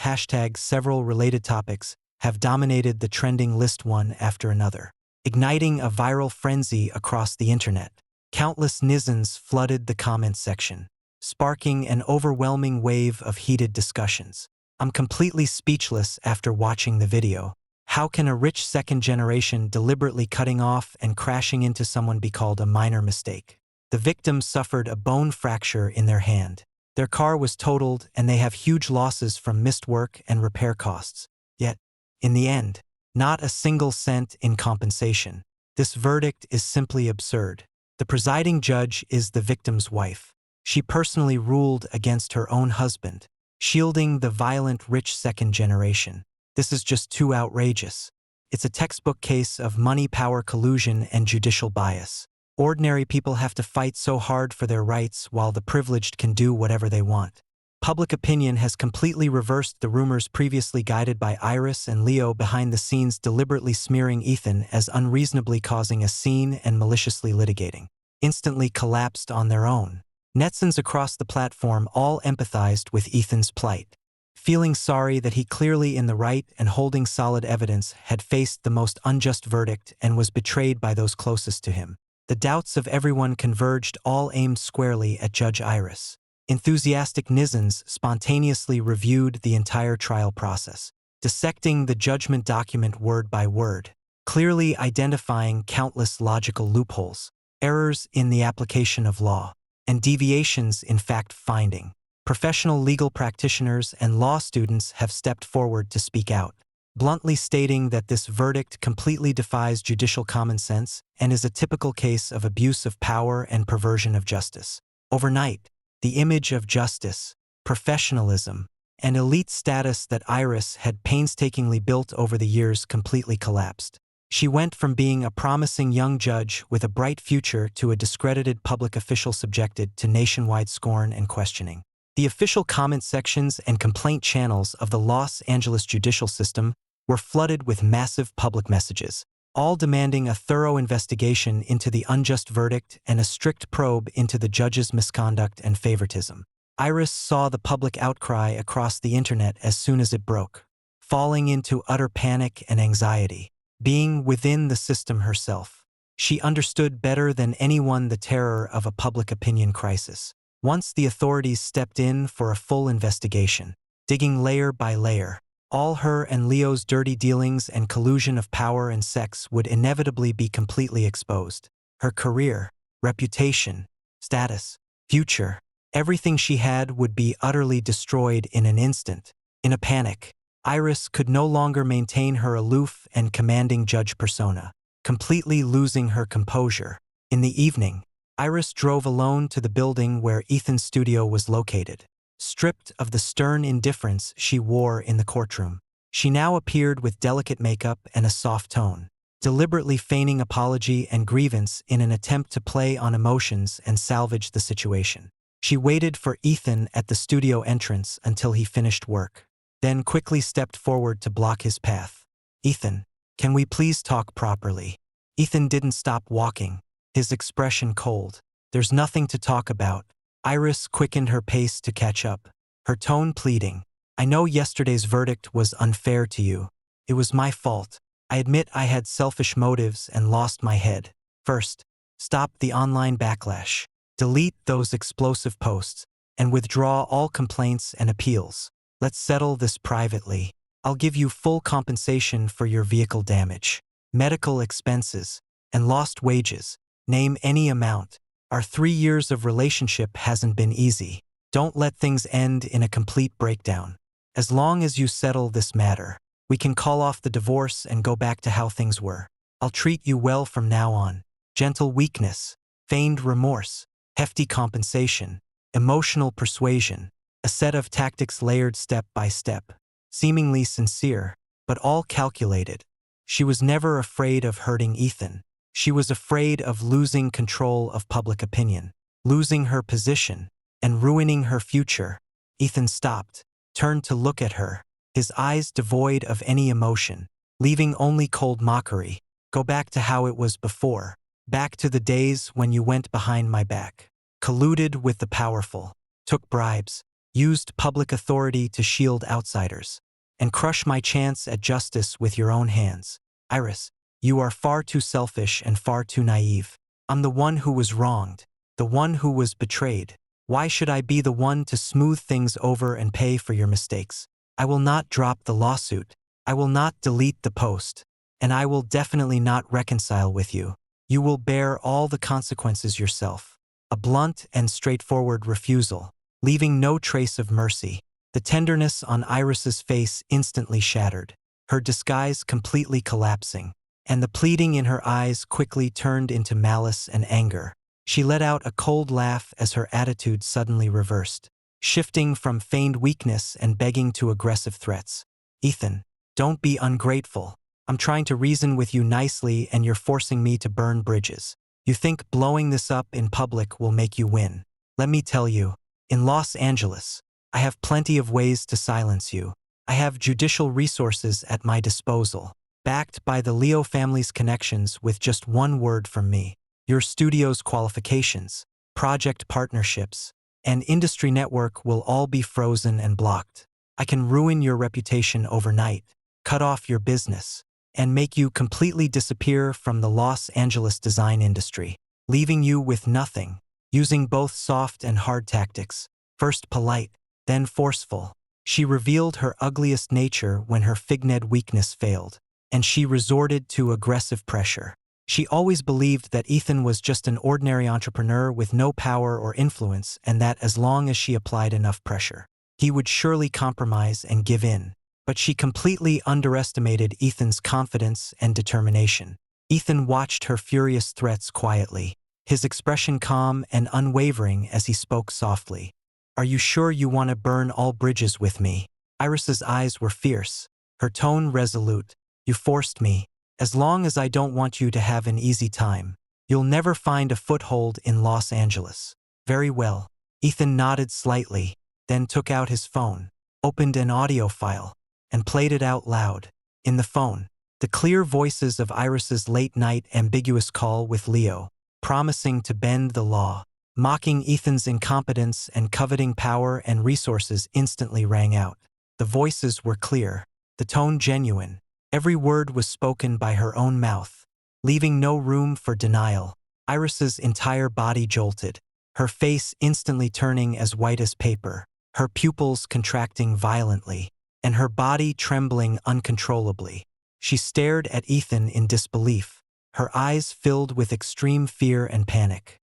A: several related topics have dominated the trending list one after another, igniting a viral frenzy across the internet. Countless netizens flooded the comments section, sparking an overwhelming wave of heated discussions. I'm completely speechless after watching the video. How can a rich second generation deliberately cutting off and crashing into someone be called a minor mistake? The victims suffered a bone fracture in their hand. Their car was totaled and they have huge losses from missed work and repair costs. Yet, in the end, not a single cent in compensation. This verdict is simply absurd. The presiding judge is the victim's wife. She personally ruled against her own husband, shielding the violent rich second generation. This is just too outrageous. It's a textbook case of money-power collusion and judicial bias. Ordinary people have to fight so hard for their rights while the privileged can do whatever they want. Public opinion has completely reversed the rumors previously guided by Iris and Leo behind the scenes, deliberately smearing Ethan as unreasonably causing a scene and maliciously litigating. Instantly collapsed on their own. Netizens across the platform all empathized with Ethan's plight. Feeling sorry that he, clearly in the right and holding solid evidence, had faced the most unjust verdict and was betrayed by those closest to him. The doubts of everyone converged, all aimed squarely at Judge Iris. Enthusiastic netizens spontaneously reviewed the entire trial process, dissecting the judgment document word by word, clearly identifying countless logical loopholes, errors in the application of law, and deviations in fact-finding. Professional legal practitioners and law students have stepped forward to speak out, bluntly stating that this verdict completely defies judicial common sense and is a typical case of abuse of power and perversion of justice. Overnight, the image of justice, professionalism, and elite status that Iris had painstakingly built over the years completely collapsed. She went from being a promising young judge with a bright future to a discredited public official subjected to nationwide scorn and questioning. The official comment sections and complaint channels of the Los Angeles judicial system were flooded with massive public messages, all demanding a thorough investigation into the unjust verdict and a strict probe into the judge's misconduct and favoritism. Iris saw the public outcry across the internet as soon as it broke, falling into utter panic and anxiety. Being within the system herself, she understood better than anyone the terror of a public opinion crisis. Once the authorities stepped in for a full investigation, digging layer by layer, all her and Leo's dirty dealings and collusion of power and sex would inevitably be completely exposed. Her career, reputation, status, future, everything she had would be utterly destroyed in an instant. In a panic, Iris could no longer maintain her aloof and commanding judge persona, completely losing her composure. In the evening, Iris drove alone to the building where Ethan's studio was located. Stripped of the stern indifference she wore in the courtroom, she now appeared with delicate makeup and a soft tone, deliberately feigning apology and grievance in an attempt to play on emotions and salvage the situation. She waited for Ethan at the studio entrance until he finished work, then quickly stepped forward to block his path. "Ethan, can we please talk properly?" Ethan didn't stop walking, his expression cold. "There's nothing to talk about." Iris quickened her pace to catch up, her tone pleading. "I know yesterday's verdict was unfair to you. It was my fault. I admit I had selfish motives and lost my head. First, stop the online backlash. Delete those explosive posts and withdraw all complaints and appeals. Let's settle this privately. I'll give you full compensation for your vehicle damage, medical expenses, and lost wages. Name any amount. Our 3 years of relationship hasn't been easy. Don't let things end in a complete breakdown. As long as you settle this matter, we can call off the divorce and go back to how things were. I'll treat you well from now on. Gentle weakness, feigned remorse, hefty compensation, emotional persuasion, a set of tactics layered step by step, seemingly sincere, but all calculated. She was never afraid of hurting Ethan. She was afraid of losing control of public opinion, losing her position, and ruining her future. Ethan stopped, turned to look at her, his eyes devoid of any emotion, leaving only cold mockery. "Go back to how it was before. Back to the days when you went behind my back, colluded with the powerful, took bribes, used public authority to shield outsiders, and crush my chance at justice with your own hands. Iris, you are far too selfish and far too naive. I'm the one who was wronged, the one who was betrayed. Why should I be the one to smooth things over and pay for your mistakes? I will not drop the lawsuit. I will not delete the post. And I will definitely not reconcile with you. You will bear all the consequences yourself." A blunt and straightforward refusal, leaving no trace of mercy. The tenderness on Iris's face instantly shattered, her disguise completely collapsing, and the pleading in her eyes quickly turned into malice and anger. She let out a cold laugh as her attitude suddenly reversed, shifting from feigned weakness and begging to aggressive threats. Ethan, don't be ungrateful. I'm trying to reason with you nicely and you're forcing me to burn bridges. You think blowing this up in public will make you win. Let me tell you, in Los Angeles, I have plenty of ways to silence you. I have judicial resources at my disposal, backed by the Leo family's connections with just one word from me. Your studio's qualifications, project partnerships, and industry network will all be frozen and blocked. I can ruin your reputation overnight, cut off your business, and make you completely disappear from the Los Angeles design industry, leaving you with nothing, using both soft and hard tactics, first polite, then forceful. She revealed her ugliest nature when her figured weakness failed, and she resorted to aggressive pressure. She always believed that Ethan was just an ordinary entrepreneur with no power or influence and that as long as she applied enough pressure, he would surely compromise and give in. But she completely underestimated Ethan's confidence and determination. Ethan watched her furious threats quietly, his expression calm and unwavering as he spoke softly. Are you sure you want to burn all bridges with me? Iris's eyes were fierce, her tone resolute. You forced me. As long as I don't want you to have an easy time, you'll never find a foothold in Los Angeles. Very well. Ethan nodded slightly, then took out his phone, opened an audio file, and played it out loud. In the phone, the clear voices of Iris's late-night ambiguous call with Leo, promising to bend the law, mocking Ethan's incompetence and coveting power and resources instantly rang out. The voices were clear, the tone genuine. Every word was spoken by her own mouth, leaving no room for denial. Iris's entire body jolted, her face instantly turning as white as paper, her pupils contracting violently, and her body trembling uncontrollably. She stared at Ethan in disbelief, her eyes filled with extreme fear and panic.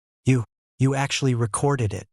A: You actually recorded it,"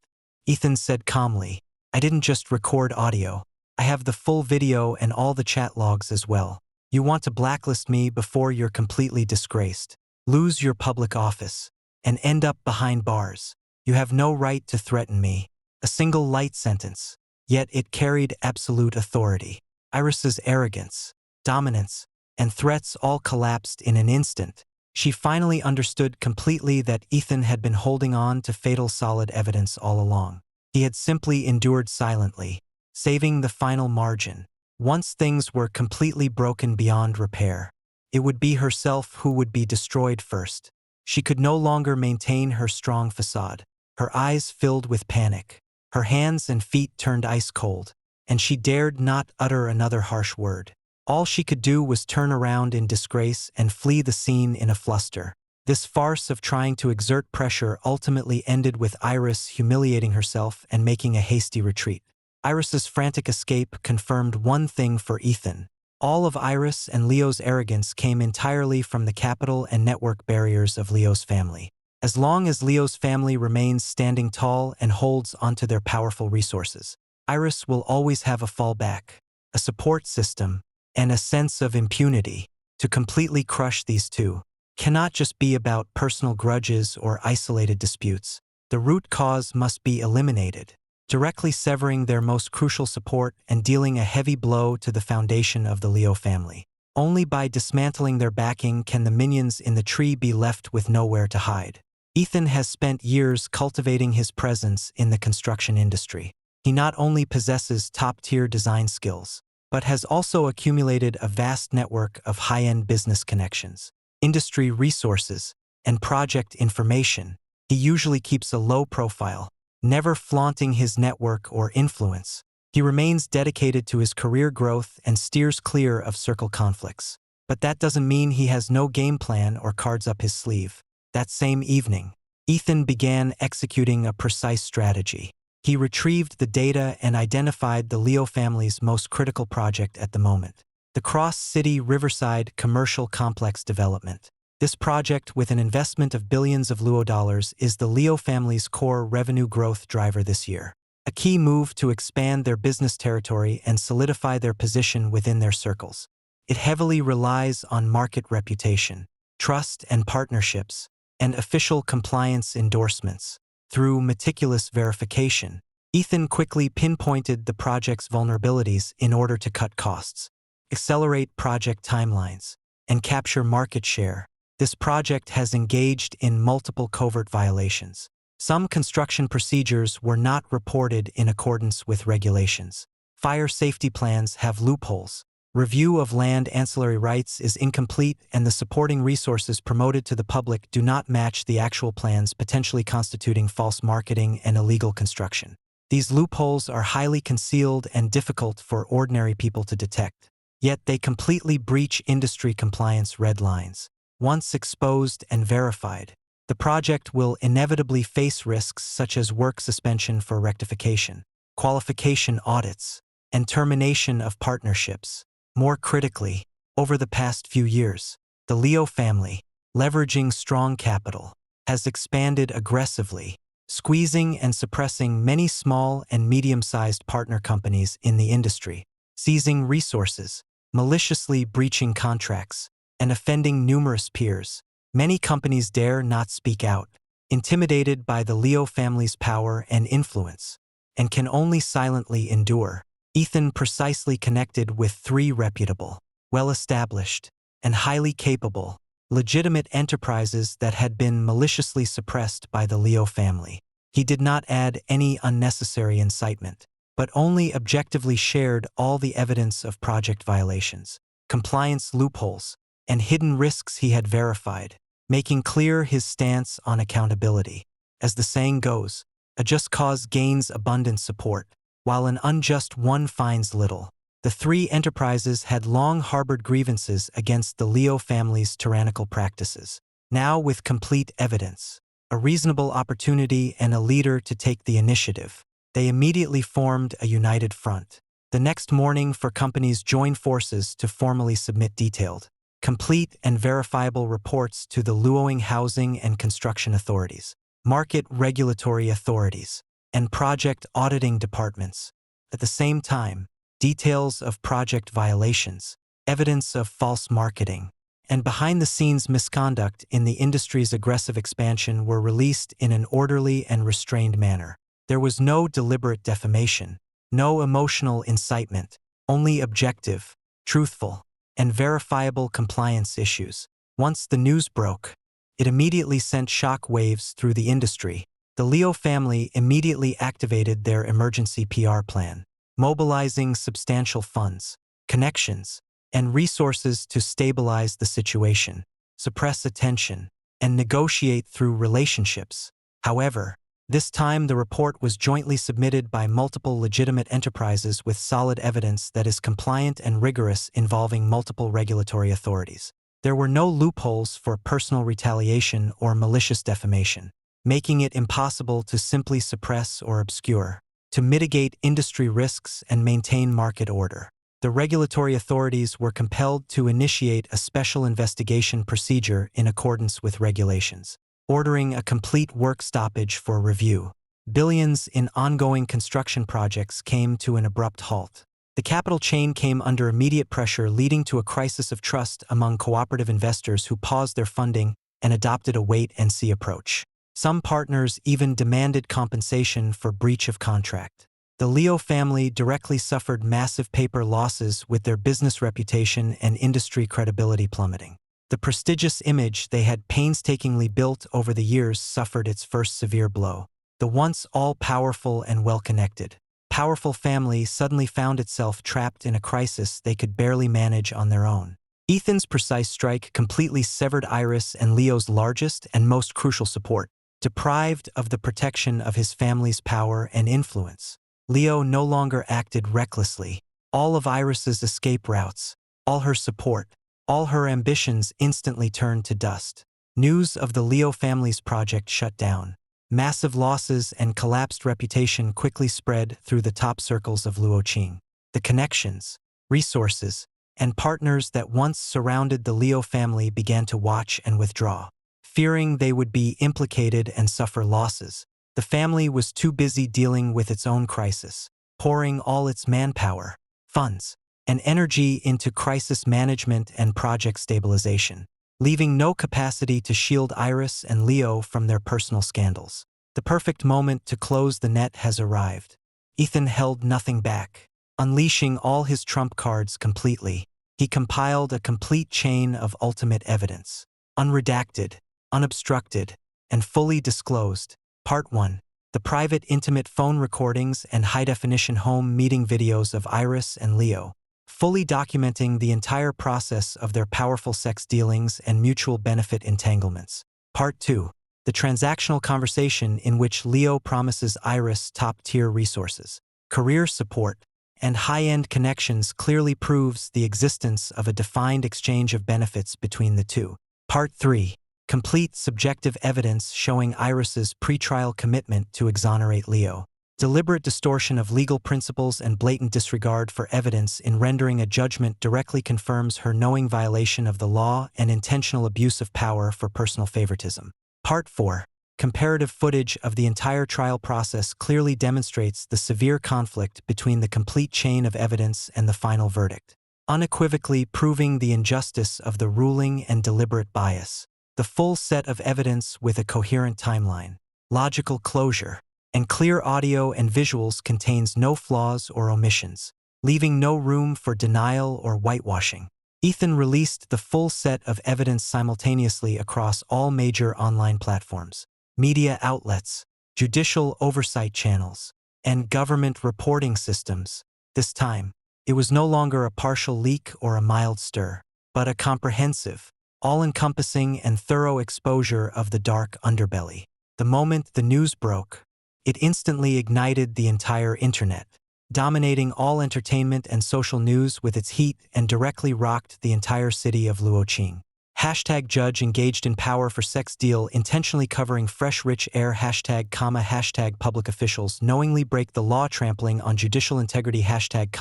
A: Ethan said calmly. "I didn't just record audio. I have the full video and all the chat logs as well. You want to blacklist me before you're completely disgraced, lose your public office, and end up behind bars. You have no right to threaten me." A single light sentence, yet it carried absolute authority. Iris's arrogance, dominance, and threats all collapsed in an instant. She finally understood completely that Ethan had been holding on to fatal solid evidence all along. He had simply endured silently, saving the final margin. Once things were completely broken beyond repair, it would be herself who would be destroyed first. She could no longer maintain her strong facade. Her eyes filled with panic, her hands and feet turned ice cold, and she dared not utter another harsh word. All she could do was turn around in disgrace and flee the scene in a fluster. This farce of trying to exert pressure ultimately ended with Iris humiliating herself and making a hasty retreat. Iris's frantic escape confirmed one thing for Ethan. All of Iris and Leo's arrogance came entirely from the capital and network barriers of Leo's family. As long as Leo's family remains standing tall and holds onto their powerful resources, Iris will always have a fallback, a support system, and a sense of impunity. To completely crush these two cannot just be about personal grudges or isolated disputes. The root cause must be eliminated, directly severing their most crucial support and dealing a heavy blow to the foundation of the Leo family. Only by dismantling their backing can the minions in the tree be left with nowhere to hide. Ethan has spent years cultivating his presence in the construction industry. He not only possesses top-tier design skills, but has also accumulated a vast network of high-end business connections, industry resources, and project information. He usually keeps a low profile, never flaunting his network or influence. He remains dedicated to his career growth and steers clear of circle conflicts. But that doesn't mean he has no game plan or cards up his sleeve. That same evening, Ethan began executing a precise strategy. He retrieved the data and identified the Leo family's most critical project at the moment, the Cross-City Riverside Commercial Complex development. This project, with an investment of billions of Luo dollars, is the Leo family's core revenue growth driver this year, a key move to expand their business territory and solidify their position within their circles. It heavily relies on market reputation, trust, and partnerships, and official compliance endorsements. Through meticulous verification, Ethan quickly pinpointed the project's vulnerabilities in order to cut costs, accelerate project timelines, and capture market share. This project has engaged in multiple covert violations. Some construction procedures were not reported in accordance with regulations. Fire safety plans have loopholes. Review of land ancillary rights is incomplete, and the supporting resources promoted to the public do not match the actual plans, potentially constituting false marketing and illegal construction. These loopholes are highly concealed and difficult for ordinary people to detect. Yet they completely breach industry compliance red lines. Once exposed and verified, the project will inevitably face risks such as work suspension for rectification, qualification audits, and termination of partnerships. More critically, over the past few years, the Leo family, leveraging strong capital, has expanded aggressively, squeezing and suppressing many small and medium-sized partner companies in the industry, seizing resources, maliciously breaching contracts, and offending numerous peers. Many companies dare not speak out, intimidated by the Leo family's power and influence, and can only silently endure. Ethan precisely connected with three reputable, well-established, and highly capable, legitimate enterprises that had been maliciously suppressed by the Leo family. He did not add any unnecessary incitement, but only objectively shared all the evidence of project violations, compliance loopholes, and hidden risks he had verified, making clear his stance on accountability. As the saying goes, a just cause gains abundant support, while an unjust one finds little. The three enterprises had long harbored grievances against the Leo family's tyrannical practices. Now, with complete evidence, a reasonable opportunity, and a leader to take the initiative, they immediately formed a united front. The next morning, four companies joined forces to formally submit detailed, complete, and verifiable reports to the Luoing housing and construction authorities, market regulatory authorities, and project auditing departments. At the same time, details of project violations, evidence of false marketing, and behind-the-scenes misconduct in the industry's aggressive expansion were released in an orderly and restrained manner. There was no deliberate defamation, no emotional incitement, only objective, truthful, and verifiable compliance issues. Once the news broke, it immediately sent shock waves through the industry. The Leo family immediately activated their emergency PR plan, mobilizing substantial funds, connections, and resources to stabilize the situation, suppress attention, and negotiate through relationships. However, this time the report was jointly submitted by multiple legitimate enterprises with solid evidence that is compliant and rigorous, involving multiple regulatory authorities. There were no loopholes for personal retaliation or malicious defamation, making it impossible to simply suppress or obscure. To mitigate industry risks and maintain market order, the regulatory authorities were compelled to initiate a special investigation procedure in accordance with regulations, ordering a complete work stoppage for review. Billions in ongoing construction projects came to an abrupt halt. The capital chain came under immediate pressure, leading to a crisis of trust among cooperative investors who paused their funding and adopted a wait-and-see approach. Some partners even demanded compensation for breach of contract. The Leo family directly suffered massive paper losses, with their business reputation and industry credibility plummeting. The prestigious image they had painstakingly built over the years suffered its first severe blow. The once all-powerful and well-connected, powerful family suddenly found itself trapped in a crisis they could barely manage on their own. Ethan's precise strike completely severed Iris and Leo's largest and most crucial support. Deprived of the protection of his family's power and influence, Leo no longer acted recklessly. All of Iris's escape routes, all her support, all her ambitions instantly turned to dust. News of the Leo family's project shut down. Massive losses and collapsed reputation quickly spread through the top circles of Luoqing. The connections, resources, and partners that once surrounded the Leo family began to watch and withdraw. Fearing they would be implicated and suffer losses, the family was too busy dealing with its own crisis, pouring all its manpower, funds, and energy into crisis management and project stabilization. leaving no capacity to shield Iris and Leo from their personal scandals. The perfect moment to close the net has arrived. Ethan held nothing back. Unleashing all his trump cards completely, he compiled a complete chain of ultimate evidence. Unredacted, unobstructed, and fully disclosed. Part 1. The private intimate phone recordings and high-definition home meeting videos of Iris and Leo, fully documenting the entire process of their powerful sex dealings and mutual benefit entanglements. Part 2. The transactional conversation in which Leo promises Iris top-tier resources, career support, and high-end connections clearly proves the existence of a defined exchange of benefits between the two. Part 3. Complete subjective evidence showing Iris's pretrial commitment to exonerate Leo. Deliberate distortion of legal principles and blatant disregard for evidence in rendering a judgment directly confirms her knowing violation of the law and intentional abuse of power for personal favoritism. Part 4. Comparative footage of the entire trial process clearly demonstrates the severe conflict between the complete chain of evidence and the final verdict, unequivocally proving the injustice of the ruling and deliberate bias. The full set of evidence with a coherent timeline, logical closure, and clear audio and visuals contains no flaws or omissions, leaving no room for denial or whitewashing. Ethan released the full set of evidence simultaneously across all major online platforms, media outlets, judicial oversight channels, and government reporting systems. This time, it was no longer a partial leak or a mild stir, but a comprehensive, all-encompassing and thorough exposure of the dark underbelly. The moment the news broke, it instantly ignited the entire internet, dominating all entertainment and social news with its heat and directly rocked the entire city of Luoqing. Hashtag judge engaged in power for sex deal intentionally covering fresh rich air hashtag public officials knowingly break the law trampling on judicial integrity hashtag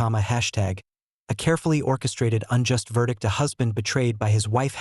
A: a carefully orchestrated unjust verdict a husband betrayed by his wife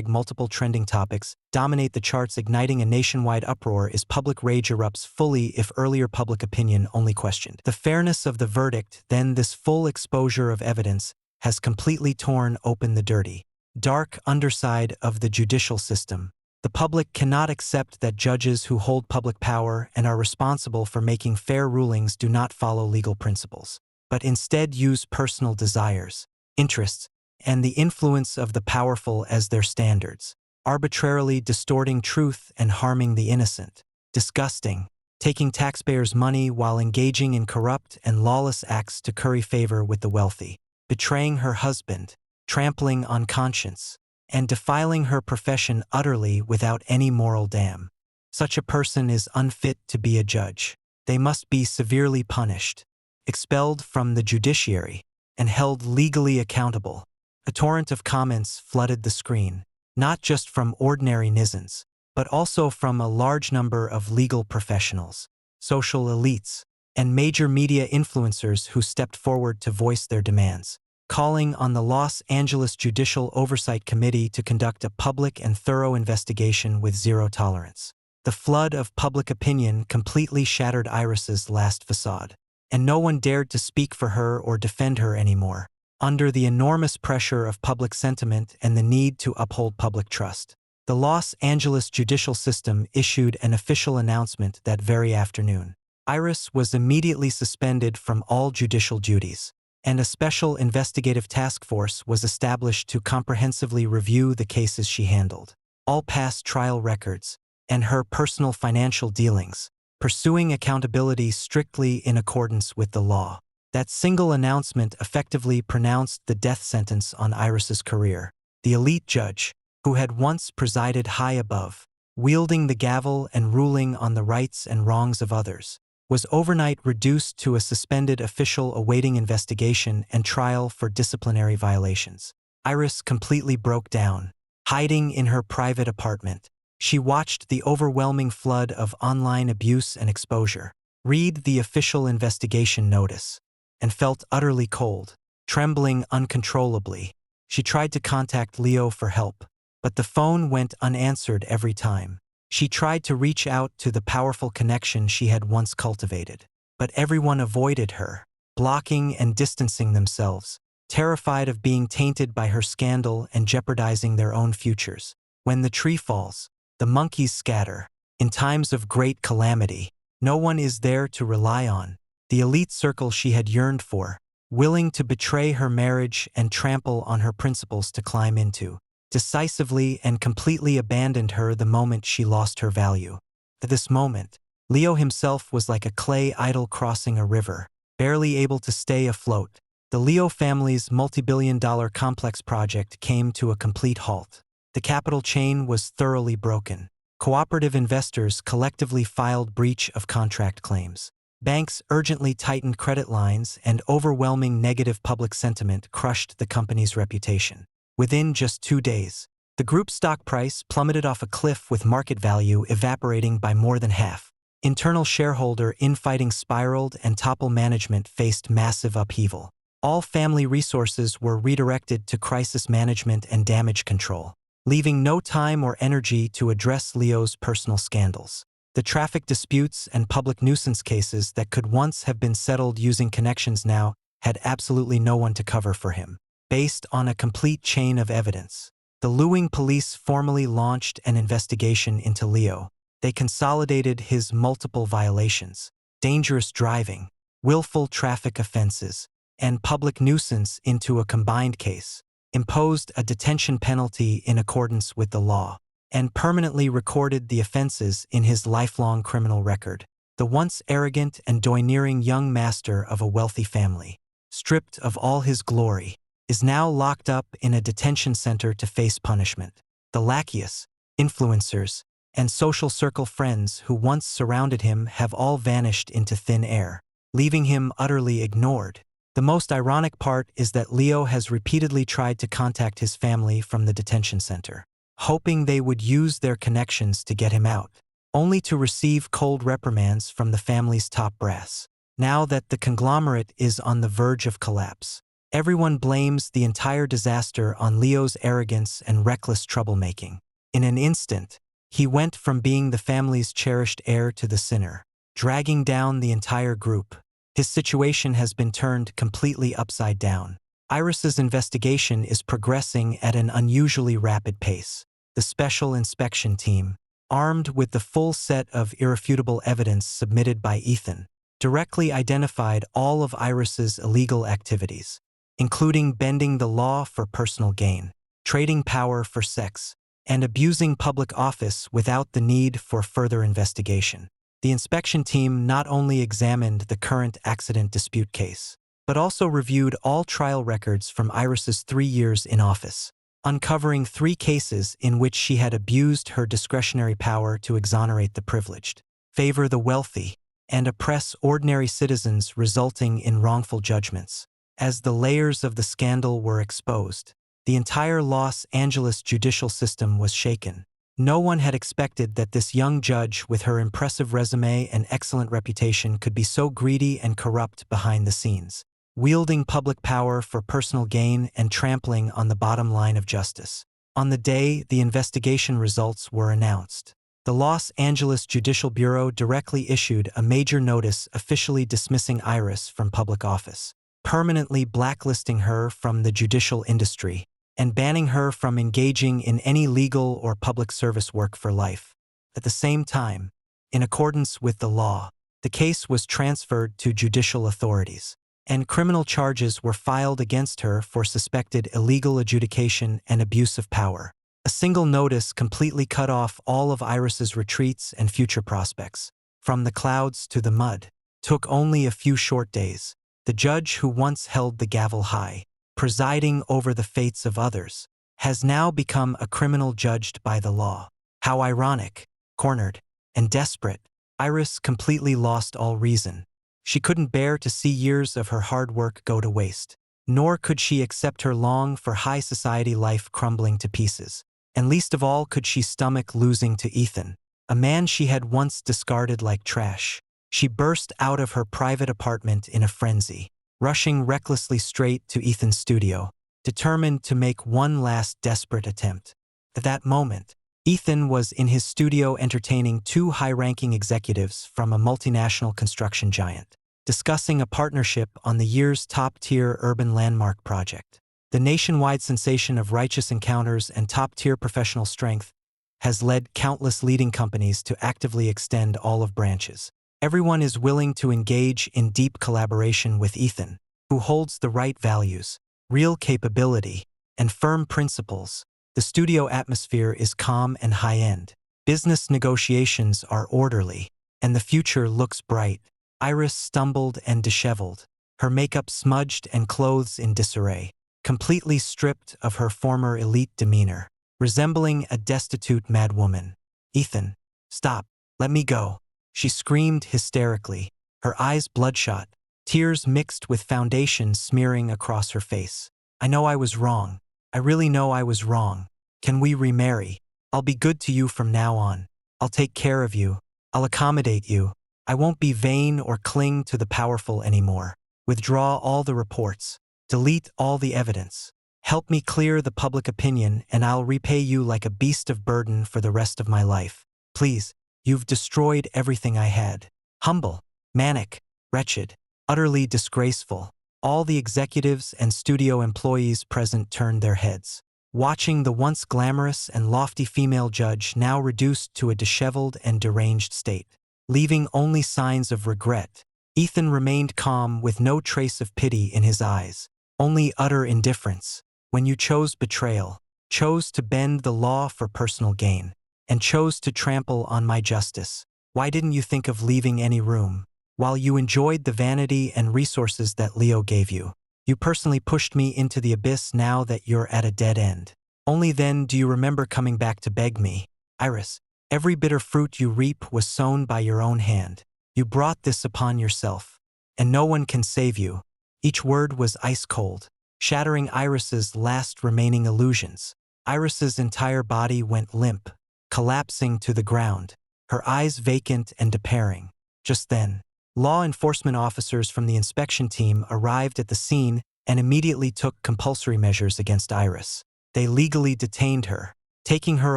A: multiple trending topics dominate the charts igniting a nationwide uproar as public rage erupts fully if earlier public opinion only questioned the fairness of the verdict. Then this full exposure of evidence has completely torn open the dirty, dark underside of the judicial system. The public cannot accept that judges who hold public power and are responsible for making fair rulings do not follow legal principles, but instead use personal desires, interests, and the influence of the powerful as their standards, arbitrarily distorting truth and harming the innocent. Disgusting, taking taxpayers' money while engaging in corrupt and lawless acts to curry favor with the wealthy, betraying her husband, trampling on conscience, and defiling her profession utterly without any moral dam. Such a person is unfit to be a judge. They must be severely punished, expelled from the judiciary, and held legally accountable. A torrent of comments flooded the screen, not just from ordinary nizens, but also from a large number of legal professionals, social elites, and major media influencers who stepped forward to voice their demands, calling on the Los Angeles Judicial Oversight Committee to conduct a public and thorough investigation with zero tolerance. The flood of public opinion completely shattered Iris's last facade, and no one dared to speak for her or defend her anymore, under the enormous pressure of public sentiment and the need to uphold public trust. The Los Angeles judicial system issued an official announcement that very afternoon. Iris was immediately suspended from all judicial duties, and a special investigative task force was established to comprehensively review the cases she handled, all past trial records, and her personal financial dealings, pursuing accountability strictly in accordance with the law. That single announcement effectively pronounced the death sentence on Iris's career. The elite judge, who had once presided high above, wielding the gavel and ruling on the rights and wrongs of others, was overnight reduced to a suspended official awaiting investigation and trial for disciplinary violations. Iris completely broke down. Hiding in her private apartment, she watched the overwhelming flood of online abuse and exposure, read the official investigation notice, and felt utterly cold. Trembling uncontrollably, she tried to contact Leo for help, but the phone went unanswered every time. She tried to reach out to the powerful connection she had once cultivated, but everyone avoided her, blocking and distancing themselves, terrified of being tainted by her scandal and jeopardizing their own futures. When the tree falls, the monkeys scatter. In times of great calamity, no one is there to rely on. The elite circle she had yearned for, willing to betray her marriage and trample on her principles to climb into, decisively and completely abandoned her the moment she lost her value. At this moment, Leo himself was like a clay idol crossing a river, barely able to stay afloat. The Leo family's multi-billion-dollar complex project came to a complete halt. The capital chain was thoroughly broken. Cooperative investors collectively filed breach of contract claims. Banks urgently tightened credit lines, and overwhelming negative public sentiment crushed the company's reputation. Within just 2 days, the group's stock price plummeted off a cliff, with market value evaporating by more than half. Internal shareholder infighting spiraled, and top management faced massive upheaval. All family resources were redirected to crisis management and damage control, leaving no time or energy to address Leo's personal scandals. The traffic disputes and public nuisance cases that could once have been settled using connections now had absolutely no one to cover for him. Based on a complete chain of evidence, the Luing police formally launched an investigation into Leo. They consolidated his multiple violations, dangerous driving, willful traffic offenses, and public nuisance into a combined case, imposed a detention penalty in accordance with the law, and permanently recorded the offenses in his lifelong criminal record. The once arrogant and domineering young master of a wealthy family, stripped of all his glory, is now locked up in a detention center to face punishment. The lackeys, influencers, and social circle friends who once surrounded him have all vanished into thin air, leaving him utterly ignored. The most ironic part is that Leo has repeatedly tried to contact his family from the detention center, hoping they would use their connections to get him out, only to receive cold reprimands from the family's top brass. Now that the conglomerate is on the verge of collapse, everyone blames the entire disaster on Leo's arrogance and reckless troublemaking. In an instant, he went from being the family's cherished heir to the sinner, dragging down the entire group. His situation has been turned completely upside down. Iris's investigation is progressing at an unusually rapid pace. The special inspection team, armed with the full set of irrefutable evidence submitted by Ethan, directly identified all of Iris's illegal activities, including bending the law for personal gain, trading power for sex, and abusing public office without the need for further investigation. The inspection team not only examined the current accident dispute case, but also reviewed all trial records from Iris's 3 years in office, uncovering 3 cases in which she had abused her discretionary power to exonerate the privileged, favor the wealthy, and oppress ordinary citizens, resulting in wrongful judgments. As the layers of the scandal were exposed, the entire Los Angeles judicial system was shaken. No one had expected that this young judge, with her impressive resume and excellent reputation, could be so greedy and corrupt behind the scenes, wielding public power for personal gain and trampling on the bottom line of justice. On the day the investigation results were announced, the Los Angeles Judicial Bureau directly issued a major notice officially dismissing Iris from public office, permanently blacklisting her from the judicial industry, and banning her from engaging in any legal or public service work for life. At the same time, in accordance with the law, the case was transferred to judicial authorities, and criminal charges were filed against her for suspected illegal adjudication and abuse of power. A single notice completely cut off all of Iris's retreats and future prospects. From the clouds to the mud, took only a few short days. The judge who once held the gavel high, presiding over the fates of others, has now become a criminal judged by the law. How ironic, cornered, and desperate, Iris completely lost all reason. She couldn't bear to see years of her hard work go to waste, nor could she accept her long for high society life crumbling to pieces. And least of all could she stomach losing to Ethan, a man she had once discarded like trash. She burst out of her private apartment in a frenzy, rushing recklessly straight to Ethan's studio, determined to make one last desperate attempt. At that moment, Ethan was in his studio entertaining 2 high-ranking executives from a multinational construction giant, discussing a partnership on the year's top-tier urban landmark project. The nationwide sensation of righteous encounters and top-tier professional strength has led countless leading companies to actively extend olive branches. Everyone is willing to engage in deep collaboration with Ethan, who holds the right values, real capability, and firm principles. The studio atmosphere is calm and high-end. Business negotiations are orderly, and the future looks bright. Iris stumbled and disheveled, her makeup smudged and clothes in disarray, completely stripped of her former elite demeanor, resembling a destitute madwoman. "Ethan, stop, let me go," she screamed hysterically, her eyes bloodshot, tears mixed with foundation smearing across her face. "I know I was wrong. I really know I was wrong. Can we remarry? I'll be good to you from now on. I'll take care of you. I'll accommodate you. I won't be vain or cling to the powerful anymore. Withdraw all the reports. Delete all the evidence. Help me clear the public opinion, and I'll repay you like a beast of burden for the rest of my life. Please, you've destroyed everything I had. Humble, manic, wretched, utterly disgraceful." All the executives and studio employees present turned their heads, watching the once glamorous and lofty female judge now reduced to a disheveled and deranged state. Leaving only signs of regret, Ethan remained calm with no trace of pity in his eyes, only utter indifference. "When you chose betrayal, chose to bend the law for personal gain, and chose to trample on my justice, why didn't you think of leaving any room? While you enjoyed the vanity and resources that Leo gave you, you personally pushed me into the abyss now that you're at a dead end. Only then do you remember coming back to beg me. Iris, every bitter fruit you reap was sown by your own hand. You brought this upon yourself, and no one can save you." Each word was ice cold, shattering Iris's last remaining illusions. Iris's entire body went limp, collapsing to the ground, her eyes vacant and despairing. Just then, law enforcement officers from the inspection team arrived at the scene and immediately took compulsory measures against Iris. They legally detained her, taking her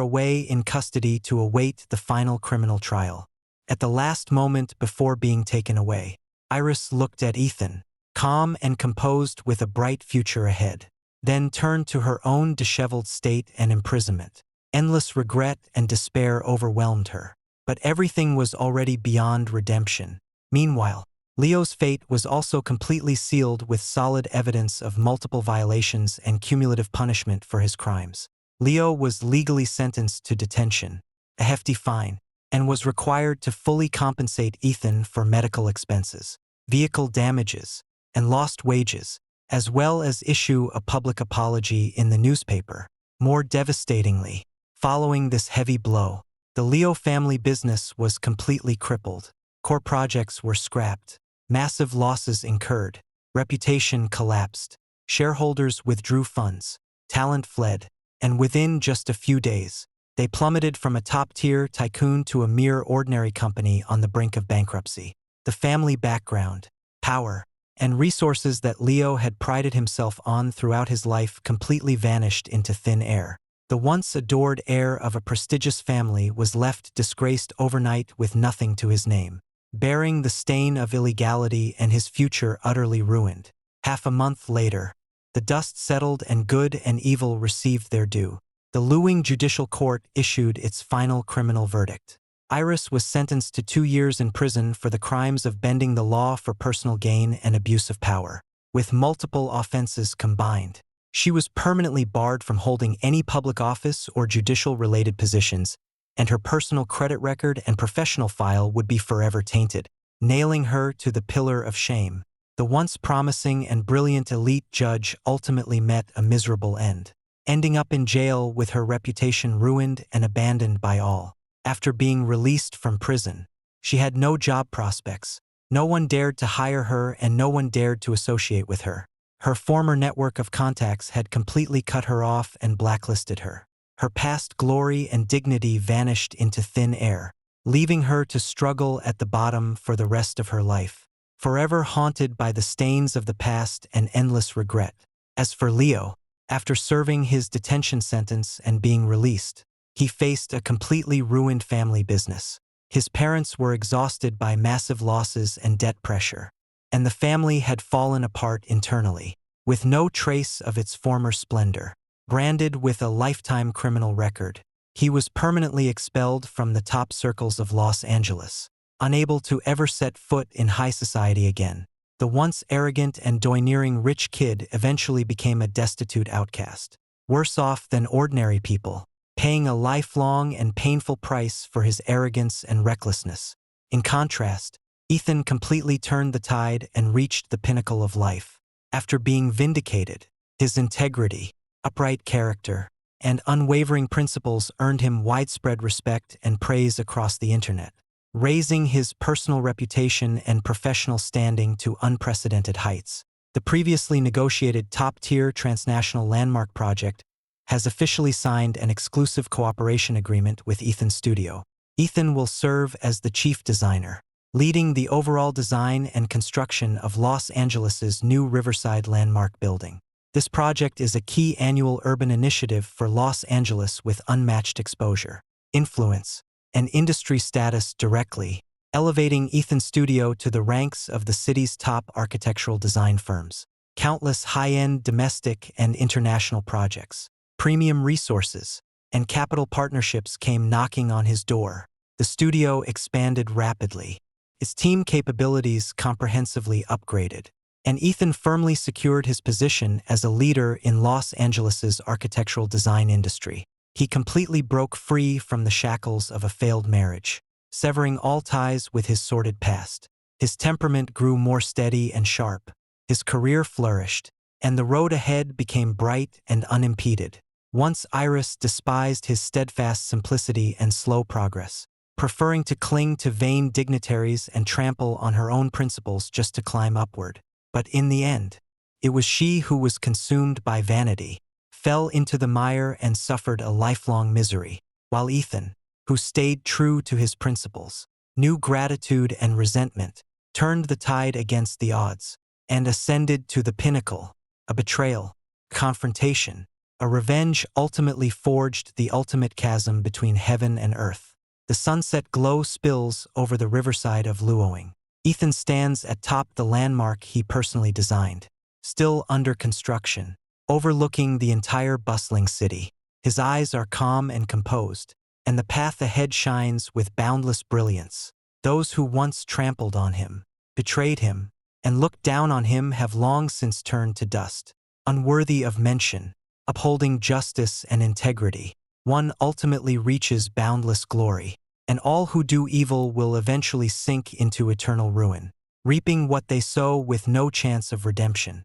A: away in custody to await the final criminal trial. At the last moment before being taken away, Iris looked at Ethan, calm and composed with a bright future ahead, then turned to her own disheveled state and imprisonment. Endless regret and despair overwhelmed her, but everything was already beyond redemption. Meanwhile, Leo's fate was also completely sealed with solid evidence of multiple violations and cumulative punishment for his crimes. Leo was legally sentenced to detention, a hefty fine, and was required to fully compensate Ethan for medical expenses, vehicle damages, and lost wages, as well as issue a public apology in the newspaper. More devastatingly, following this heavy blow, the Leo family business was completely crippled. Core projects were scrapped, massive losses incurred, reputation collapsed, shareholders withdrew funds, talent fled, and within just a few days, they plummeted from a top-tier tycoon to a mere ordinary company on the brink of bankruptcy. The family background, power, and resources that Leo had prided himself on throughout his life completely vanished into thin air. The once adored heir of a prestigious family was left disgraced overnight with nothing to his name, bearing the stain of illegality and his future utterly ruined. Half a month later, the dust settled and good and evil received their due. The Luing Judicial Court issued its final criminal verdict. Iris was sentenced to 2 years in prison for the crimes of bending the law for personal gain and abuse of power. With multiple offenses combined, she was permanently barred from holding any public office or judicial-related positions, and her personal credit record and professional file would be forever tainted, nailing her to the pillar of shame. The once promising and brilliant elite judge ultimately met a miserable end, ending up in jail with her reputation ruined and abandoned by all. After being released from prison, she had no job prospects. No one dared to hire her and no one dared to associate with her. Her former network of contacts had completely cut her off and blacklisted her. Her past glory and dignity vanished into thin air, leaving her to struggle at the bottom for the rest of her life, forever haunted by the stains of the past and endless regret. As for Leo, after serving his detention sentence and being released, he faced a completely ruined family business. His parents were exhausted by massive losses and debt pressure, and the family had fallen apart internally. with no trace of its former splendor. Branded with a lifetime criminal record, he was permanently expelled from the top circles of Los Angeles, unable to ever set foot in high society again. The once arrogant and domineering rich kid eventually became a destitute outcast, worse off than ordinary people, paying a lifelong and painful price for his arrogance and recklessness. In contrast, Ethan completely turned the tide and reached the pinnacle of life. After being vindicated, his integrity, upright character, and unwavering principles earned him widespread respect and praise across the internet, raising his personal reputation and professional standing to unprecedented heights. The previously negotiated top-tier transnational landmark project has officially signed an exclusive cooperation agreement with Ethan's studio. Ethan will serve as the chief designer, leading the overall design and construction of Los Angeles's new Riverside landmark building. This project is a key annual urban initiative for Los Angeles with unmatched exposure, influence, and industry status directly, elevating Ethan's studio to the ranks of the city's top architectural design firms. Countless high-end domestic and international projects, premium resources, and capital partnerships came knocking on his door. The studio expanded rapidly, its team capabilities comprehensively upgraded, and Ethan firmly secured his position as a leader in Los Angeles's architectural design industry. He completely broke free from the shackles of a failed marriage, severing all ties with his sordid past. His temperament grew more steady and sharp, his career flourished, and the road ahead became bright and unimpeded. Once Iris despised his steadfast simplicity and slow progress, preferring to cling to vain dignitaries and trample on her own principles just to climb upward. But in the end, it was she who was consumed by vanity, fell into the mire and suffered a lifelong misery, while Ethan, who stayed true to his principles, knew gratitude and resentment, turned the tide against the odds, and ascended to the pinnacle. A betrayal, confrontation, a revenge ultimately forged the ultimate chasm between heaven and earth. The sunset glow spills over the riverside of Luoing. Ethan stands atop the landmark he personally designed, still under construction, overlooking the entire bustling city. His eyes are calm and composed, and the path ahead shines with boundless brilliance. Those who once trampled on him, betrayed him, and looked down on him have long since turned to dust, unworthy of mention. Upholding justice and integrity, one ultimately reaches boundless glory, and all who do evil will eventually sink into eternal ruin, reaping what they sow with no chance of redemption.